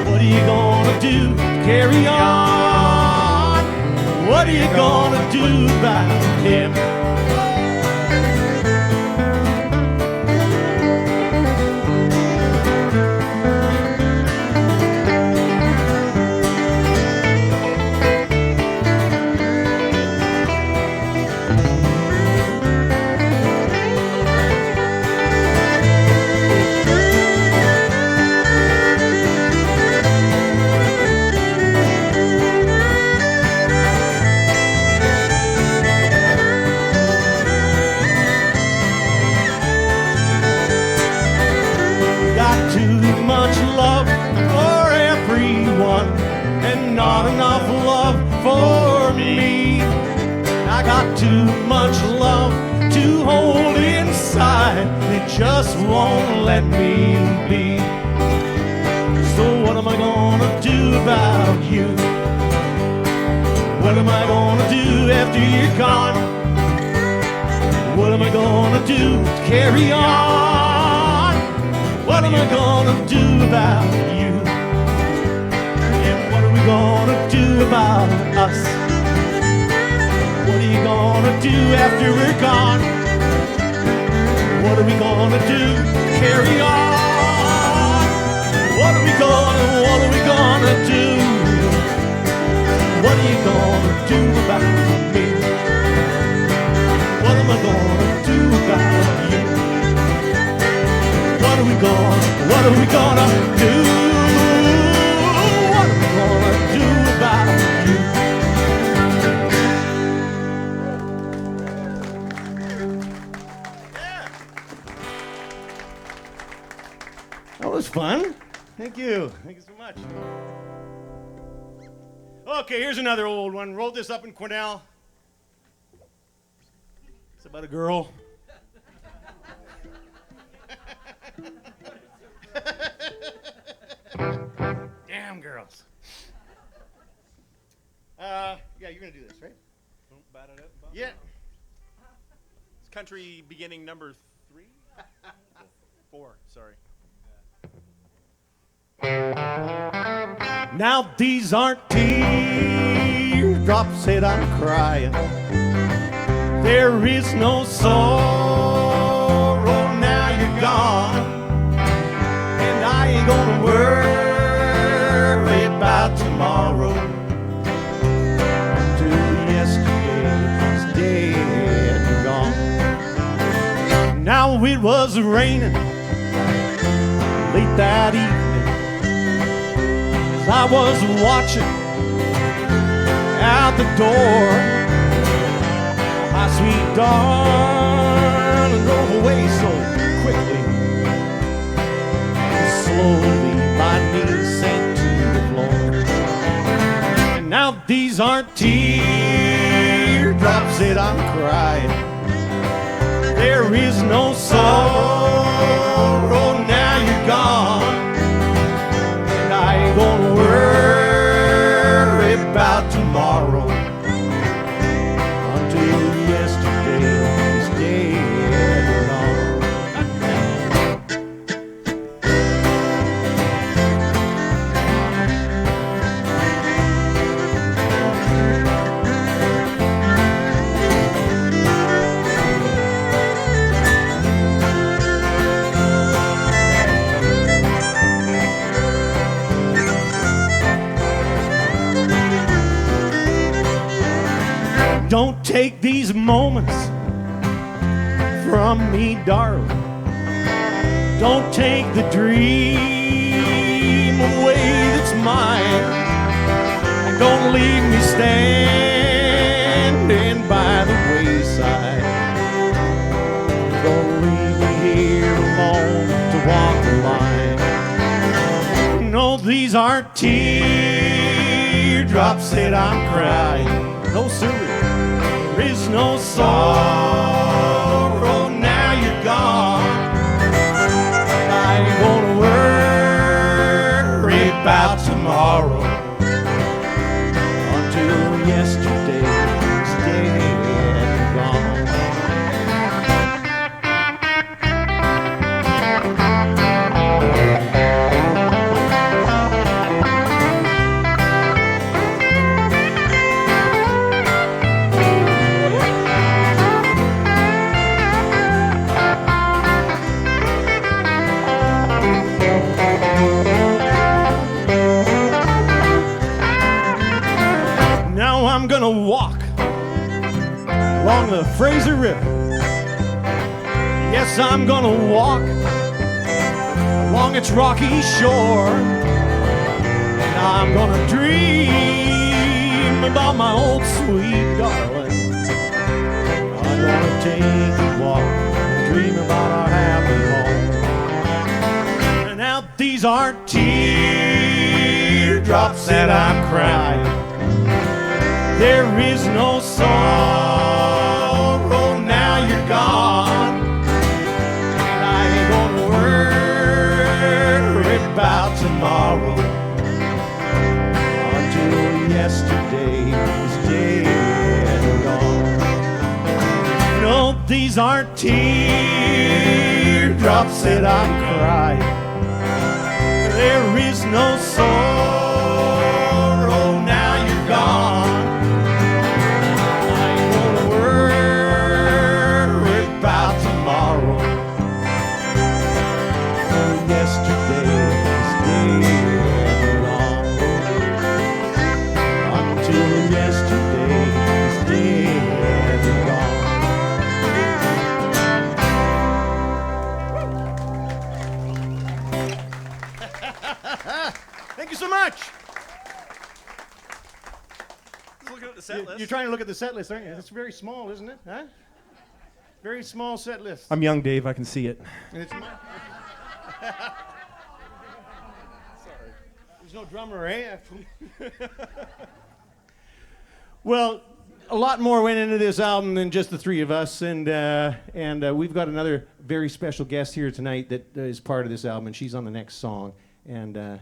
What are you gonna do? Carry on. What are you gonna do about him? just won't let me be. So what am I gonna do about you? What am I gonna do after you're gone? What am I gonna do to carry on? What am I gonna do about you? And what are we gonna do about us? What are you gonna do after we're gone? What are we gonna do to carry on? What are we gonna do? What are you gonna do about me? What am I gonna do about you? What are we gonna do? What are we gonna do about you? Yeah. That was fun. Thank you. Thank you so much. Okay, here's another old one. Wrote this up in Cornell. It's about a girl. Damn girls. Yeah, you're gonna do this, right? Don't bat it up. Bob. Yeah. It's country beginning number 3? 4, sorry. Now these aren't teardrops that I'm crying. There is no sorrow now you're gone. And I ain't gonna worry about tomorrow. Till yesterday's dead and gone. Now it was raining late that evening. I was watching out the door. My sweet darling drove away so quickly. And slowly my knees sank to the floor. And now these aren't teardrops that I'm crying. There is no sorrow now you're gone. I ain't gonna worry about tomorrow until yesterday is dead and don't take these moments from me, darling. Don't take the dream away that's mine. And don't leave me standing by the wayside. Don't leave me here alone to walk the line. No, these aren't teardrops that I'm crying. No, sir. There is no sorrow now you're gone. I ain't gonna worry about tomorrow until yesterday's dead and gone. I'm gonna walk along the Fraser River. Yes, I'm gonna walk along its rocky shore. And I'm gonna dream about my old sweet darling. I'm gonna take a walk, dream about our happy home. And now these aren't teardrops that I'm crying. There is no sorrow now you're gone. And I tomorrow until yesterday is dead and gone. No, these aren't teardrops that I'm crying. There is no sorrow now you're gone. I ain't gonna worry about tomorrow. Yesterday is dead and gone. Until yesterday is dead and gone. Thank you so much. Just looking at the set list. You're trying to look at the set list, aren't you? It's very small, isn't it? Huh? Very small set list. I'm young, Dave. I can see it. And it's Sorry. There's no drummer, eh? Well, a lot more went into this album than just the three of us, and we've got another very special guest here tonight that is part of this album, and she's on the next song, and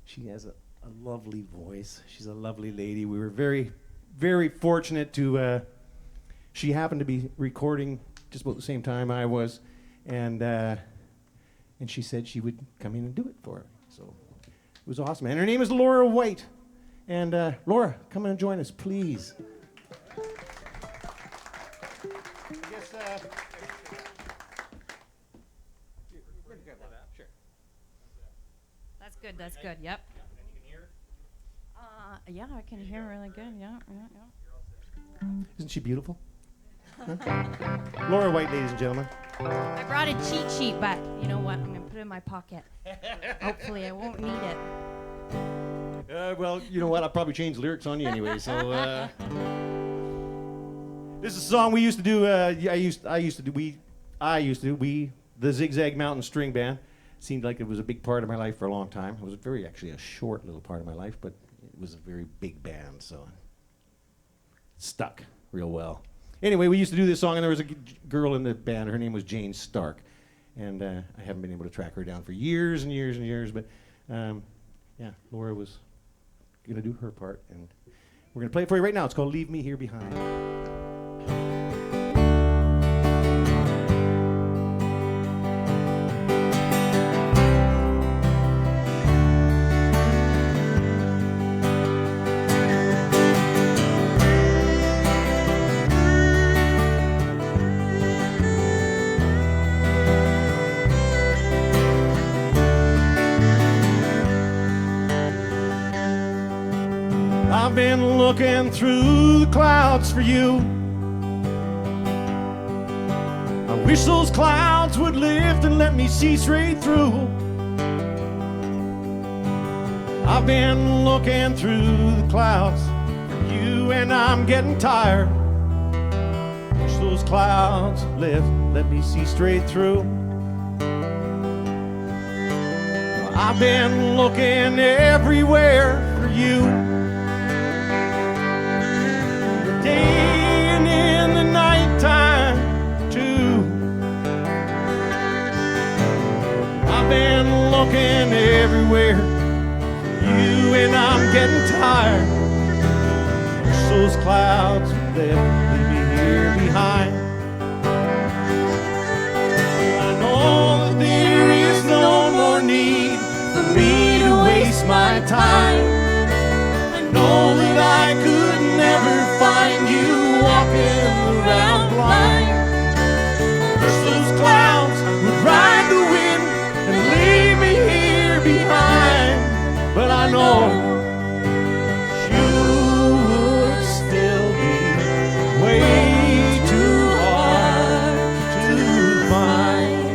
she has a lovely voice. She's a lovely lady. We were very, very fortunate to. She happened to be recording just about the same time I was, and she said she would come in and do it for her. So it was awesome. And her name is Laura White. And Laura, come in and join us, please. That's good. That's good. Yep. Yeah, I can hear really good. Yeah. Isn't she beautiful? Huh? Laura White, ladies and gentlemen. I brought a cheat sheet, but you know what? I'm gonna put it in my pocket. Hopefully, I won't need it. Well, you know what? I'll probably change the lyrics on you anyway. So this is a song we used to do. We, the Zigzag Mountain String Band. Seemed like it was a big part of my life for a long time. It was actually a short little part of my life, but it was a very big band, so it stuck real well. Anyway, we used to do this song, and there was a girl in the band. Her name was Jane Stark, and I haven't been able to track her down for years and years and years. But yeah, Laura was going to do her part, and we're going to play it for you right now. It's called "Leave Me Here Behind." I've been looking through the clouds for you. I wish those clouds would lift and let me see straight through. I've been looking through the clouds for you, and I'm getting tired. Wish those clouds would lift, let me see straight through. I've been looking everywhere for you. Day and in the nighttime too. I've been looking everywhere for you, and I'm getting tired. Wish those clouds would leave me here behind. I know that there is no more need for me to waste my time. I know that I could never find you walking around blind. Wish those clouds would ride the wind and leave me here behind. But I know you would still be way too hard to find.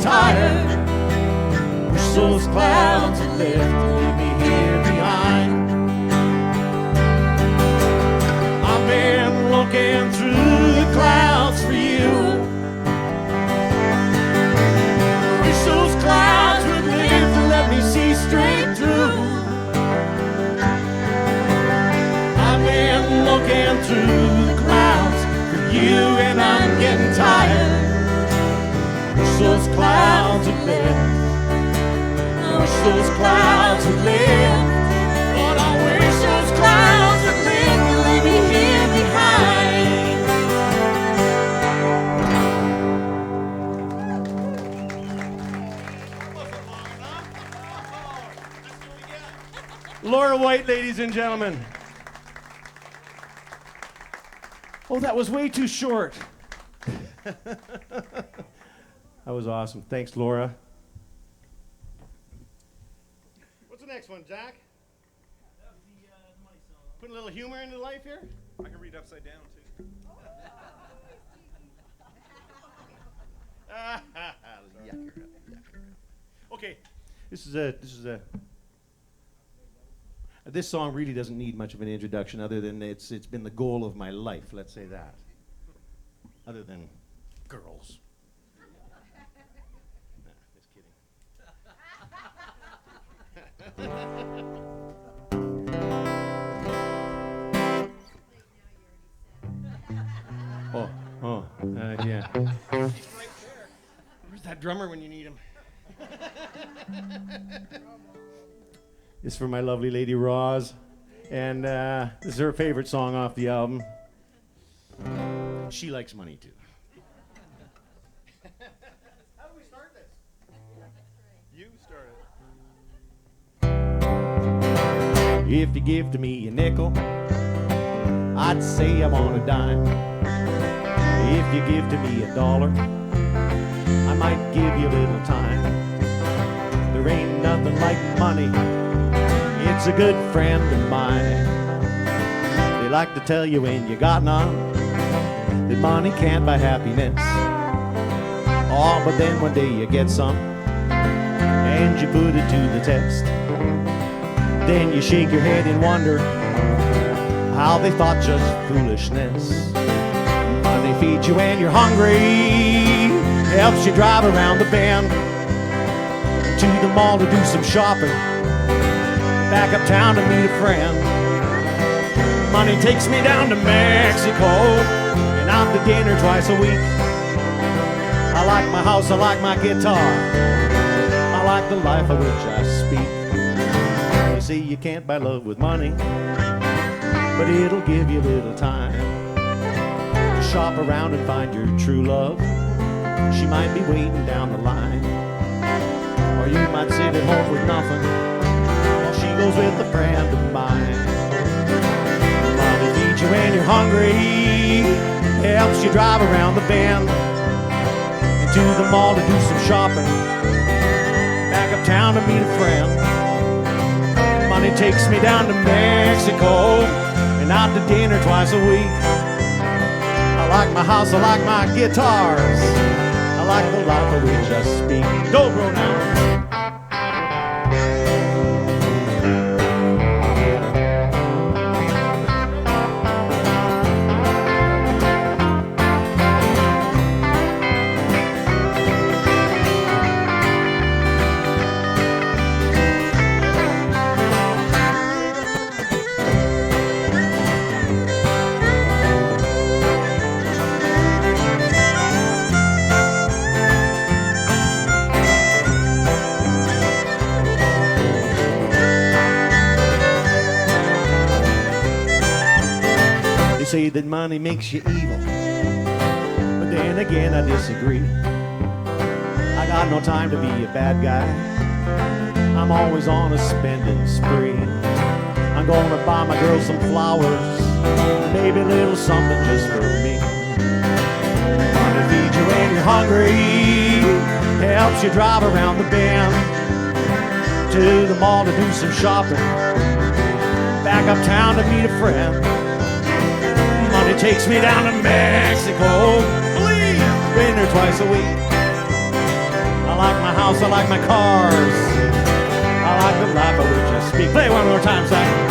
tired. Wish those clouds had left to leave me here behind. I've been looking through the clouds for you. Wish those clouds would live to let me see straight through. I've been looking through the clouds for you, and I'm getting tired. Wish those clouds would live. Wish those clouds would live. Lord, I wish those clouds would live and leave me here behind. Laura White, ladies and gentlemen. Oh, that was way too short. That was awesome. Thanks, Laura. What's the next one, Jack? The money song. Put a little humor into life here? I can read upside down too. Okay, this song really doesn't need much of an introduction, other than it's been the goal of my life. Let's say that. Other than girls. Nah, just kidding. Yeah. Where's that drummer when you need him? This is for my lovely lady Roz, and this is her favorite song off the album. She likes money too. How do we start this? You started. If you give to me a nickel, I'd say I'm on a dime. If you give to me $1, I might give you a little time. There ain't nothing like money, it's a good friend of mine. They like to tell you when you got none that money can't buy happiness. Oh, but then one day you get some and you put it to the test. Then you shake your head and wonder how they thought just foolishness. Money feeds you when you're hungry, helps you drive around the bend, to the mall to do some shopping, back uptown to meet a friend. Money takes me down to Mexico and out to dinner twice a week. I like my house, I like my guitar, I like the life of which I speak. You see, you can't buy love with money, but it'll give you a little time to shop around and find your true love. She might be waiting down the line, or you might sit at home with nothing while she goes with a friend of mine. Money feeds you when you're hungry, helps you drive around the bend, and to the mall to do some shopping, back uptown to meet a friend. Money takes me down to Mexico and out to dinner twice a week. I like my house, I like my guitars, I like the life of which I speak. Dobro now. Say that money makes you evil, but then again I disagree. I got no time to be a bad guy, I'm always on a spending spree. I'm gonna buy my girl some flowers, maybe a little something just for me. Money feeds you when you're hungry, helps you drive around the bend, to the mall to do some shopping, back uptown to meet a friend. Money takes me down to Mexico, dinner twice a week. I house, I like my cars. I like the life of which I speak. Play one more time, Zach.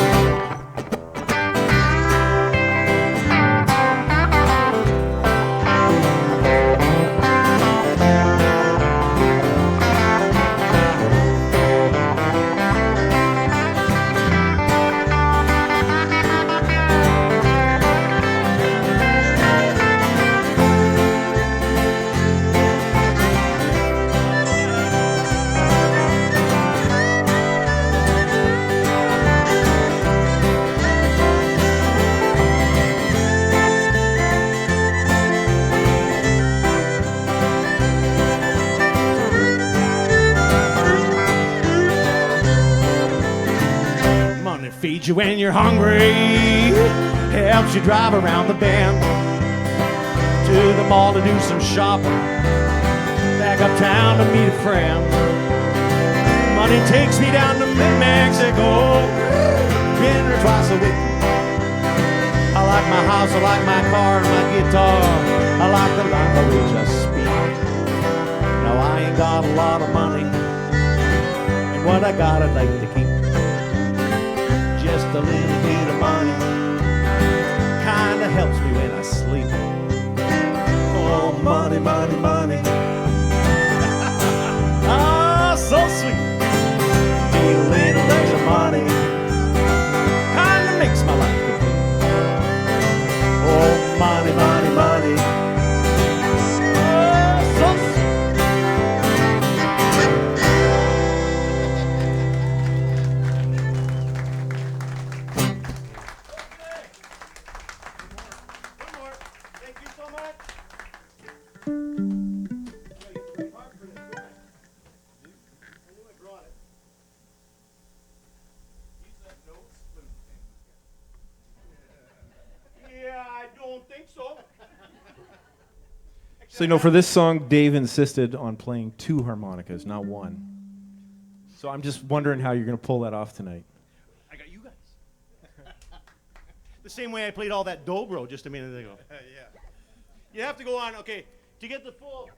Feeds you when you're hungry, helps you drive around the bend, to the mall to do some shopping, back uptown to meet a friend. Money takes me down to Mexico, dinner twice a week. I like my house, I like my car, and my guitar. I like the life of which I speak. Now I ain't got a lot of money, and what I got I'd like to keep. Just a little bit of money kinda helps me when I sleep. Oh, money, money, money. Ah, so sweet. Need a little extra money kinda makes my life complete. Oh, money, money, money. Oh, so sweet. So, you know, for this song, Dave insisted on playing 2 harmonicas, not 1. So I'm just wondering how you're going to pull that off tonight. I got you guys. The same way I played all that dobro just a minute ago. Yeah. You have to go on, okay, to get the full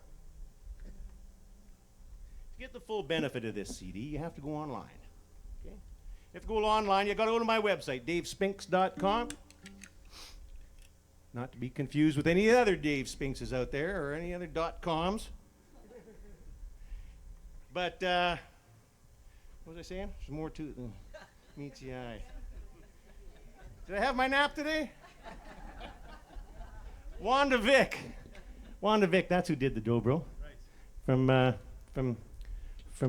benefit of this CD, you have to go online. Okay? You have to go online, you got to go to my website, davespinks.com. Not to be confused with any other Dave Spinkses out there or any other .coms. But, what was I saying? There's more to it than meets the eye. Did I have my nap today? Wanda Vick, that's who did the dobro. From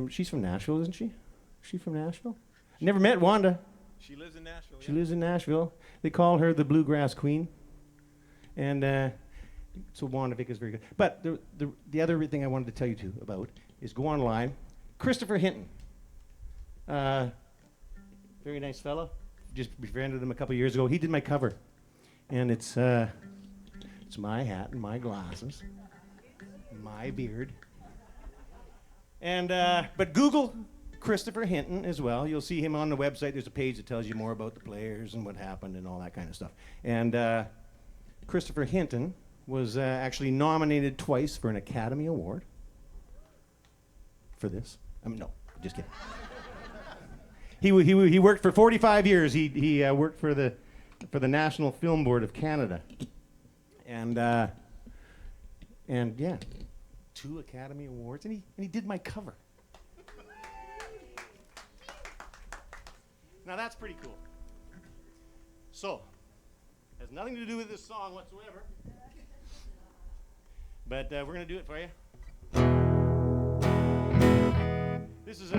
she's from Nashville, isn't she? Is she from Nashville? Never met Wanda. She lives in Nashville. She lives in Nashville. They call her the Bluegrass Queen. And so Wanda Vick is very good. But the other thing I wanted to tell you about is go online. Christopher Hinton. Very nice fellow. Just befriended him a couple years ago. He did my cover. And it's my hat and my glasses. My beard. And but Google Christopher Hinton as well. You'll see him on the website. There's a page that tells you more about the players and what happened and all that kind of stuff. And Christopher Hinton was actually nominated twice for an Academy Award for this. I mean, no, just kidding. He worked for 45 years. He worked for the National Film Board of Canada, and yeah, 2 Academy Awards, and he did my cover. Now that's pretty cool. So. Has nothing to do with this song whatsoever. But we're going to do it for you. This is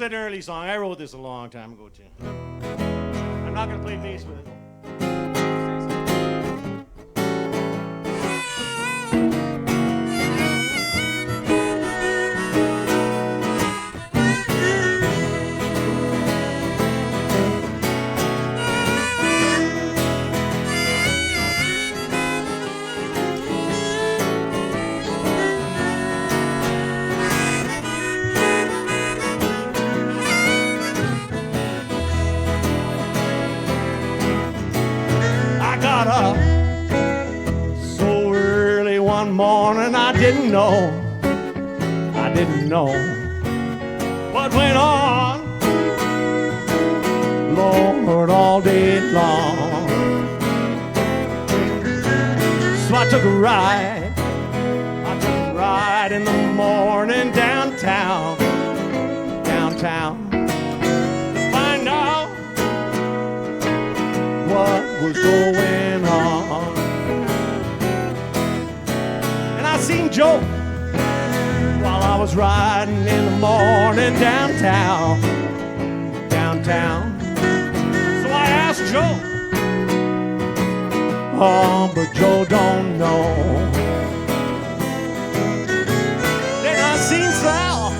an early song. I wrote this a long time ago, too. I'm not going to play bass with it. Morning, I didn't know all day long. So I took a ride. I took a ride in the morning downtown. Downtown. To find out what was going on. And I seen Joe while I was riding in the morning downtown. Downtown. So I asked Joe. Oh, but Joe don't know. Then I seen Sal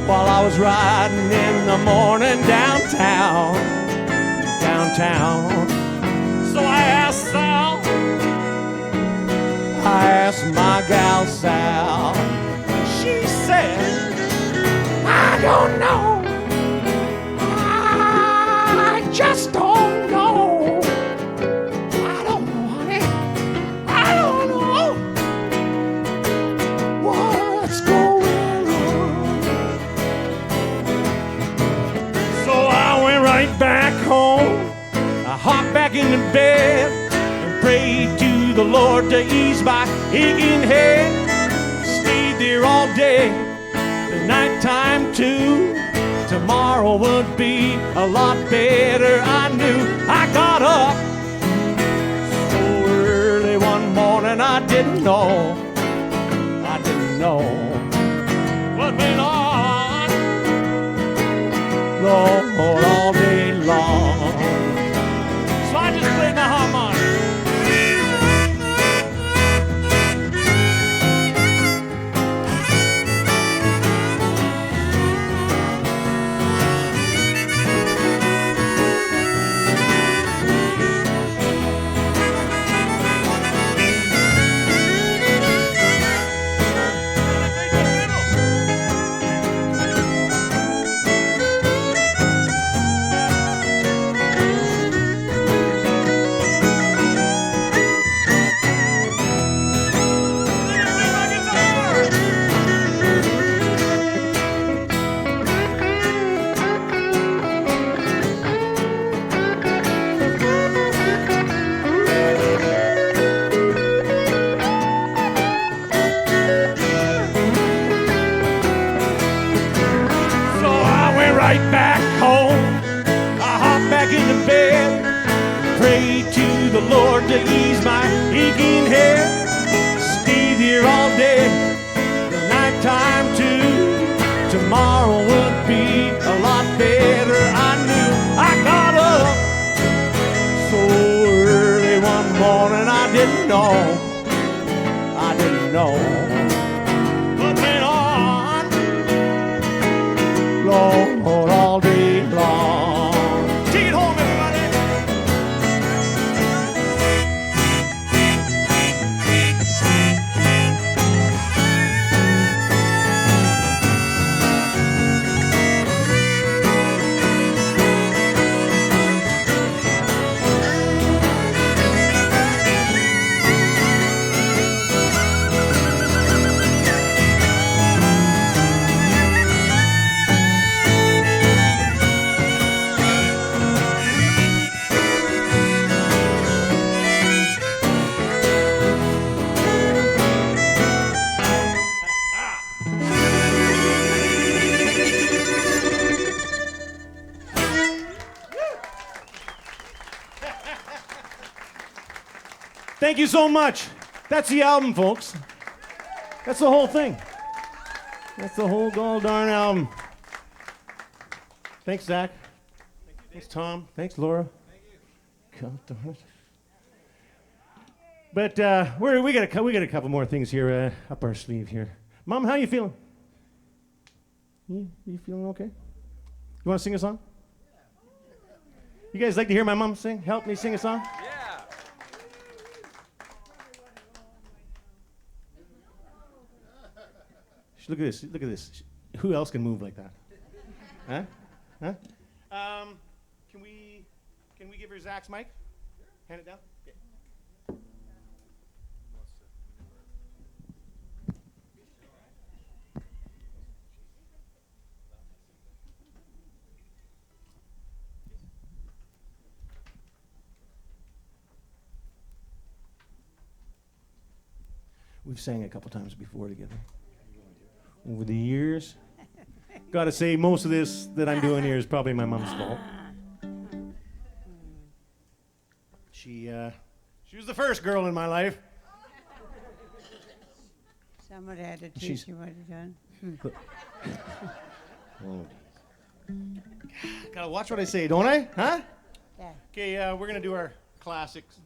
while I was riding in the morning downtown. Downtown. So I asked Sal. I asked my gal Sal. She said, I don't know. I just don't know. I don't know, honey. I don't know what's going on. So I went right back home. I hopped back into bed and prayed to the Lord to ease my aching head. Stayed there all day, the nighttime too. Tomorrow would be a lot better, I knew. I got up so early one morning, I didn't know. I didn't know what went on. Lord, all day long. So I just played my harmonica. To ease my aching head, stay there all day, the nighttime too. Tomorrow would be a lot better, I knew. I got up so early one morning, I didn't know. I didn't know what went on. Lord, all day long. Take it home, everybody. Thank you so much. That's the album, folks. That's the whole thing. That's the whole gall darn album. Thanks, Zach. Thanks, Tom. Thanks, Laura. God darn it. But we got a couple more things here up our sleeve here. Mom, how you feeling? You feeling okay? You want to sing a song? You guys like to hear my mom sing? Help me sing a song? Yeah. Look at this. Look at this. Who else can move like that? Huh? Huh? Can we give her Zach's mic? Hand it down. Okay. We've sang a couple times before together. Over the years. Gotta say, most of this that I'm doing here is probably my mom's fault. She was the first girl in my life. Somebody had to She's- teach you what you done. Oh. Gotta watch what I say, don't I? Huh? Yeah. Okay, we're gonna do our classics.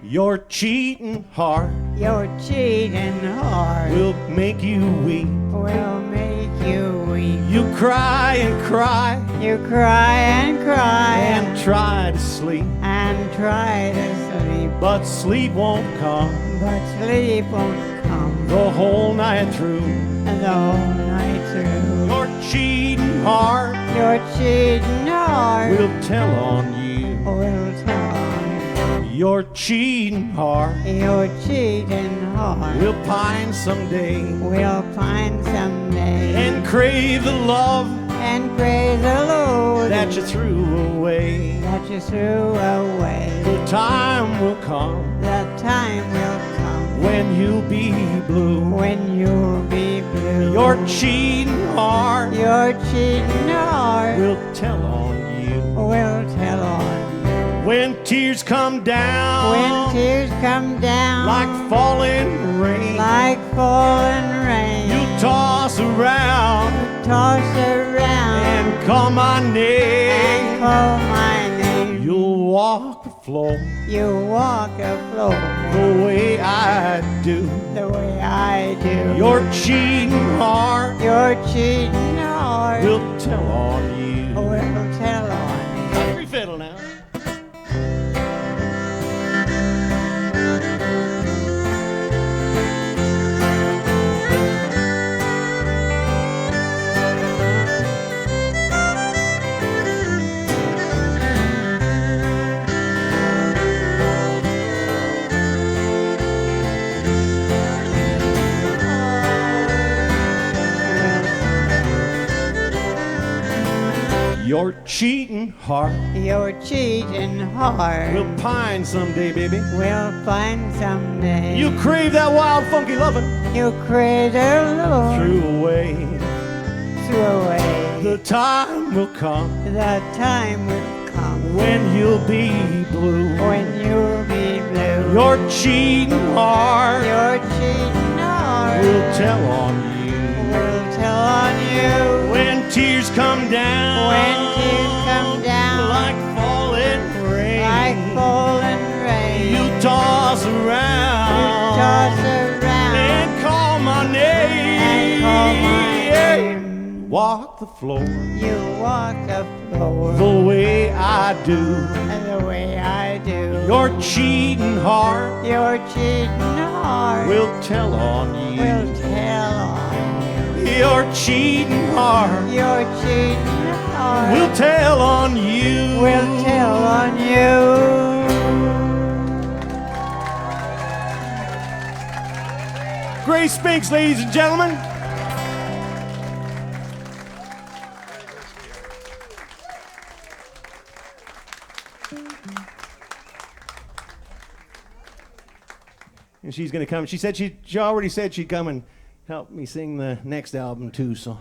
You're cheating hard. You're cheating hard. You're cheating hard. Will make you weep. Will make you weep. You cry and cry You cry and cry and try to sleep, and try to sleep, but sleep won't come but sleep won't come the whole night through. the whole night through. You're cheating hard. You're cheating hard. We'll tell on you. We'll tell on You're cheating hard. you. You're cheating hard. We'll pine someday We'll find someday and crave the love and praise the Lord that you threw away. that you threw away. The time will come The time will come when you'll be blue. when you'll be blue. You're cheating hard. You're cheating hard. We'll tell on you. We'll tell on When tears come down when tears come down like falling rain, like falling rain. you toss around toss around and call my and name. call my name. You'll walk the floor You walk a floor the way I do. the way I do. You're cheating hard. You're cheating hard. We'll tell on you. We'll tell on Country fiddle now. You're cheating hard. You're cheating hard. We'll pine someday, baby. We'll find someday. You crave that wild, funky lovin'. You crater Lord Threw away. threw away. The time will come The time will come when you'll be blue. when you'll be blue. You're cheating hard. You're cheating hard. We'll tell on you. We'll tell on you. When tears come down. When tears come down like falling rain. like falling rain. You toss around. toss around And call my name. and call my name. Walk the floor You walk the floor the way I do. the way I do. You're cheating hard. You're cheating hard. We'll tell on you. We'll tell on You're cheating hard. you. You're cheating hard. We'll tell on you. We'll tell on you. Grace Spinks, ladies and gentlemen. And she's going to come. She said she already said she'd come and help me sing the next album too. So,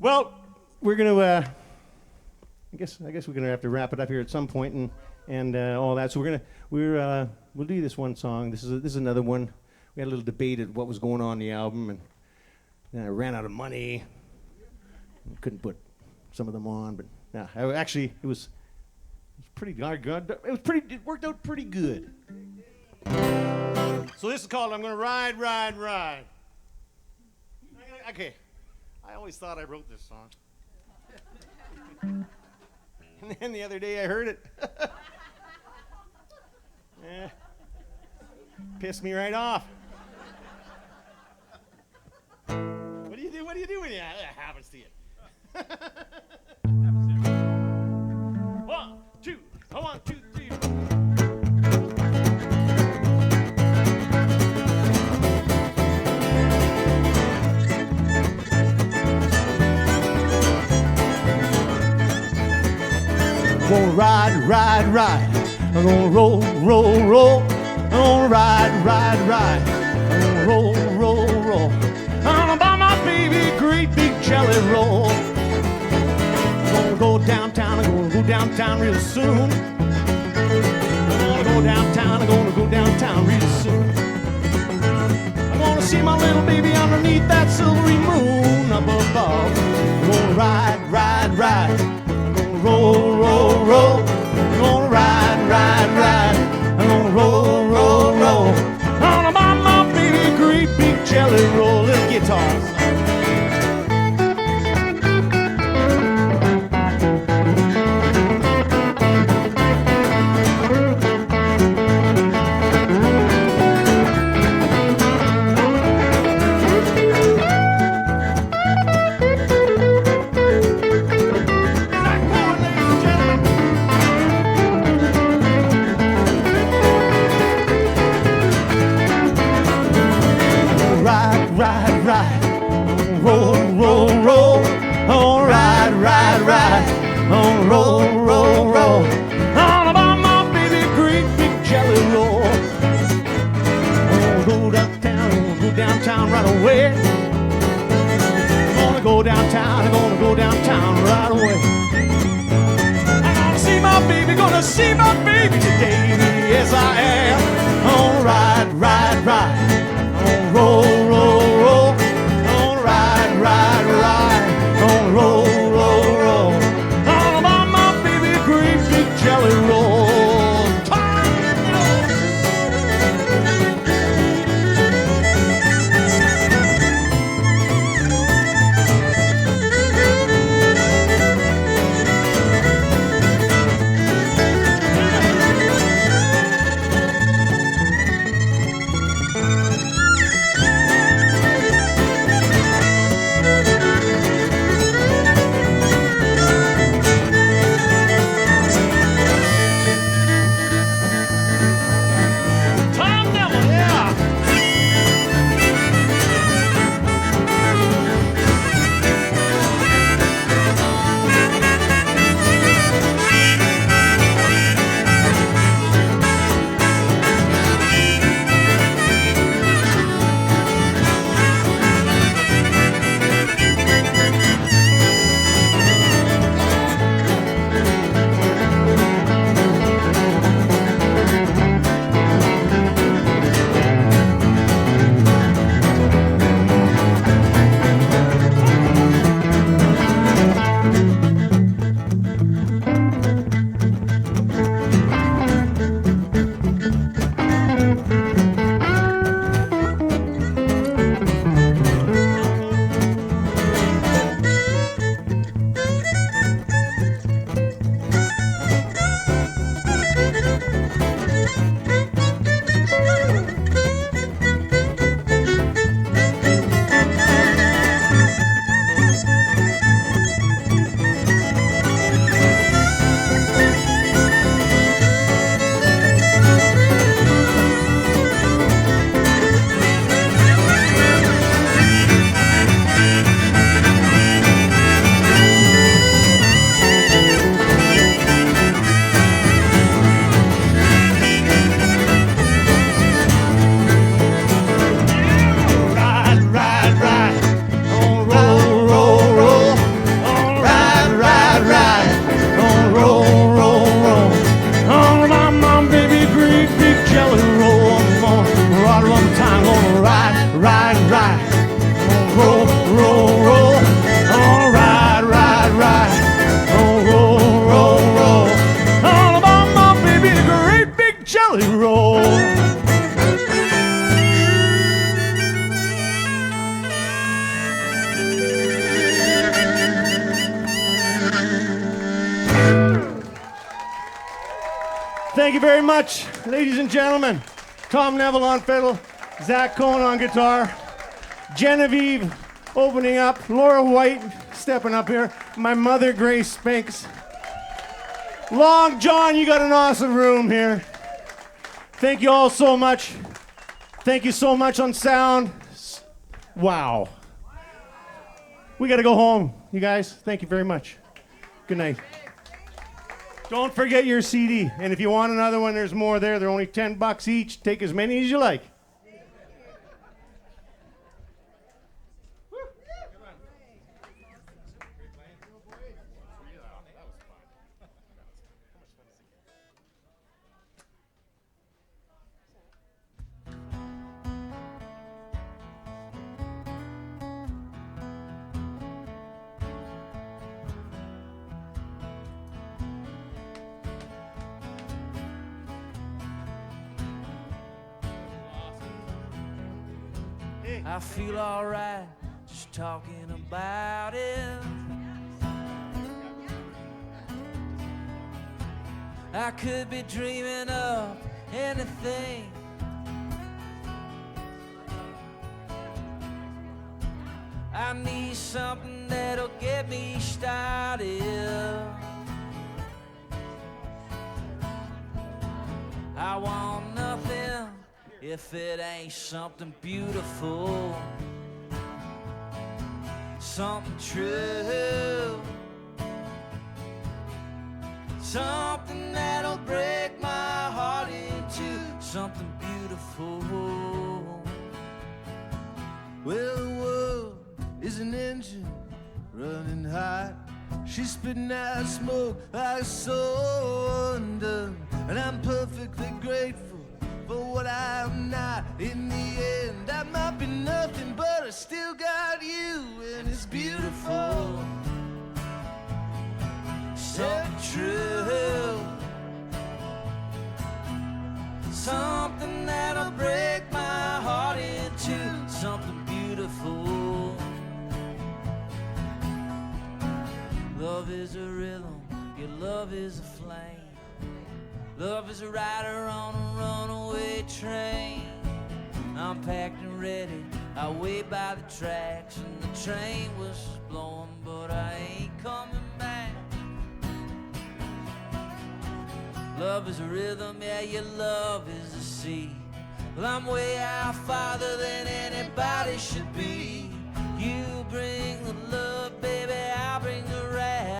well, we're going to. I guess we're going to have to wrap it up here at some point and all that. So we'll do this one song. This is another one. We had a little debate at what was going on in the album, and then I ran out of money. Couldn't put some of them on, but actually it was pretty good. It worked out pretty good. So this is called "I'm Gonna Ride, Ride, Ride." Okay, I always thought I wrote this song, and then the other day I heard it. Pissed me right off. What do you do? What do you do when that happens to you? 1, 2, 1, 2, 3. ride, ride, ride. I'm gonna roll, roll, roll. I'm gonna ride, ride, ride. I'm gonna roll, roll, roll. I'm gonna buy my baby a great big jelly roll. I'm gonna go downtown, I'm gonna go downtown real soon. I'm gonna go downtown, I'm gonna go downtown real soon. I'm gonna see my little baby underneath that silvery moon up above. I'm gonna ride, ride, ride. I'm gonna roll, roll, roll. I'm gonna ride, ride, ride. I'm gonna roll, roll, roll. I'm gonna buy my baby a great big jelly roll. Little guitars. Ride, ride, roll, roll, roll. Oh, ride, ride, ride. Oh, roll, roll, roll. On about my baby, great big jelly roll. I'm gonna go downtown right away. I'm gonna go downtown, I'm gonna go downtown right away. I'm gonna see my baby, gonna see my baby today. Yes, I am. Oh, ride, ride, ride. Oh, roll, roll, roll. Oh, ride, ride, ride. Oh, roll, roll, roll. All about my baby, great big jelly roll. Thank you very much, ladies and gentlemen. Tom Neville on fiddle, Zach Cohen on guitar, Genevieve opening up, Laura White stepping up here, my mother, Grace Spinks. Long John, you got an awesome room here. Thank you all so much. Thank you so much on sound. Wow. We got to go home, you guys. Thank you very much. Good night. Don't forget your CD. And if you want another one, there's more there. They're only $10 each. Take as many as you like. I feel alright just talking about it. I could be dreaming of anything. I need something that'll get me started. I want nothing if it ain't something beautiful, something true, something that'll break my heart into something beautiful. Well, the world is an engine running hot. She's spitting out smoke like so undone, and I'm perfectly grateful for what I'm not. In the end, I might be nothing, but I still got you, and it's beautiful. So true. Something that'll break my heart into something beautiful. Love is a rhythm, your love is a flame. Love is a rider on a runaway train. I'm packed and ready, I wait by the tracks, and the train was blowing, but I ain't coming back. Love is a rhythm, yeah, your love is a sea. Well, I'm way out farther than anybody should be.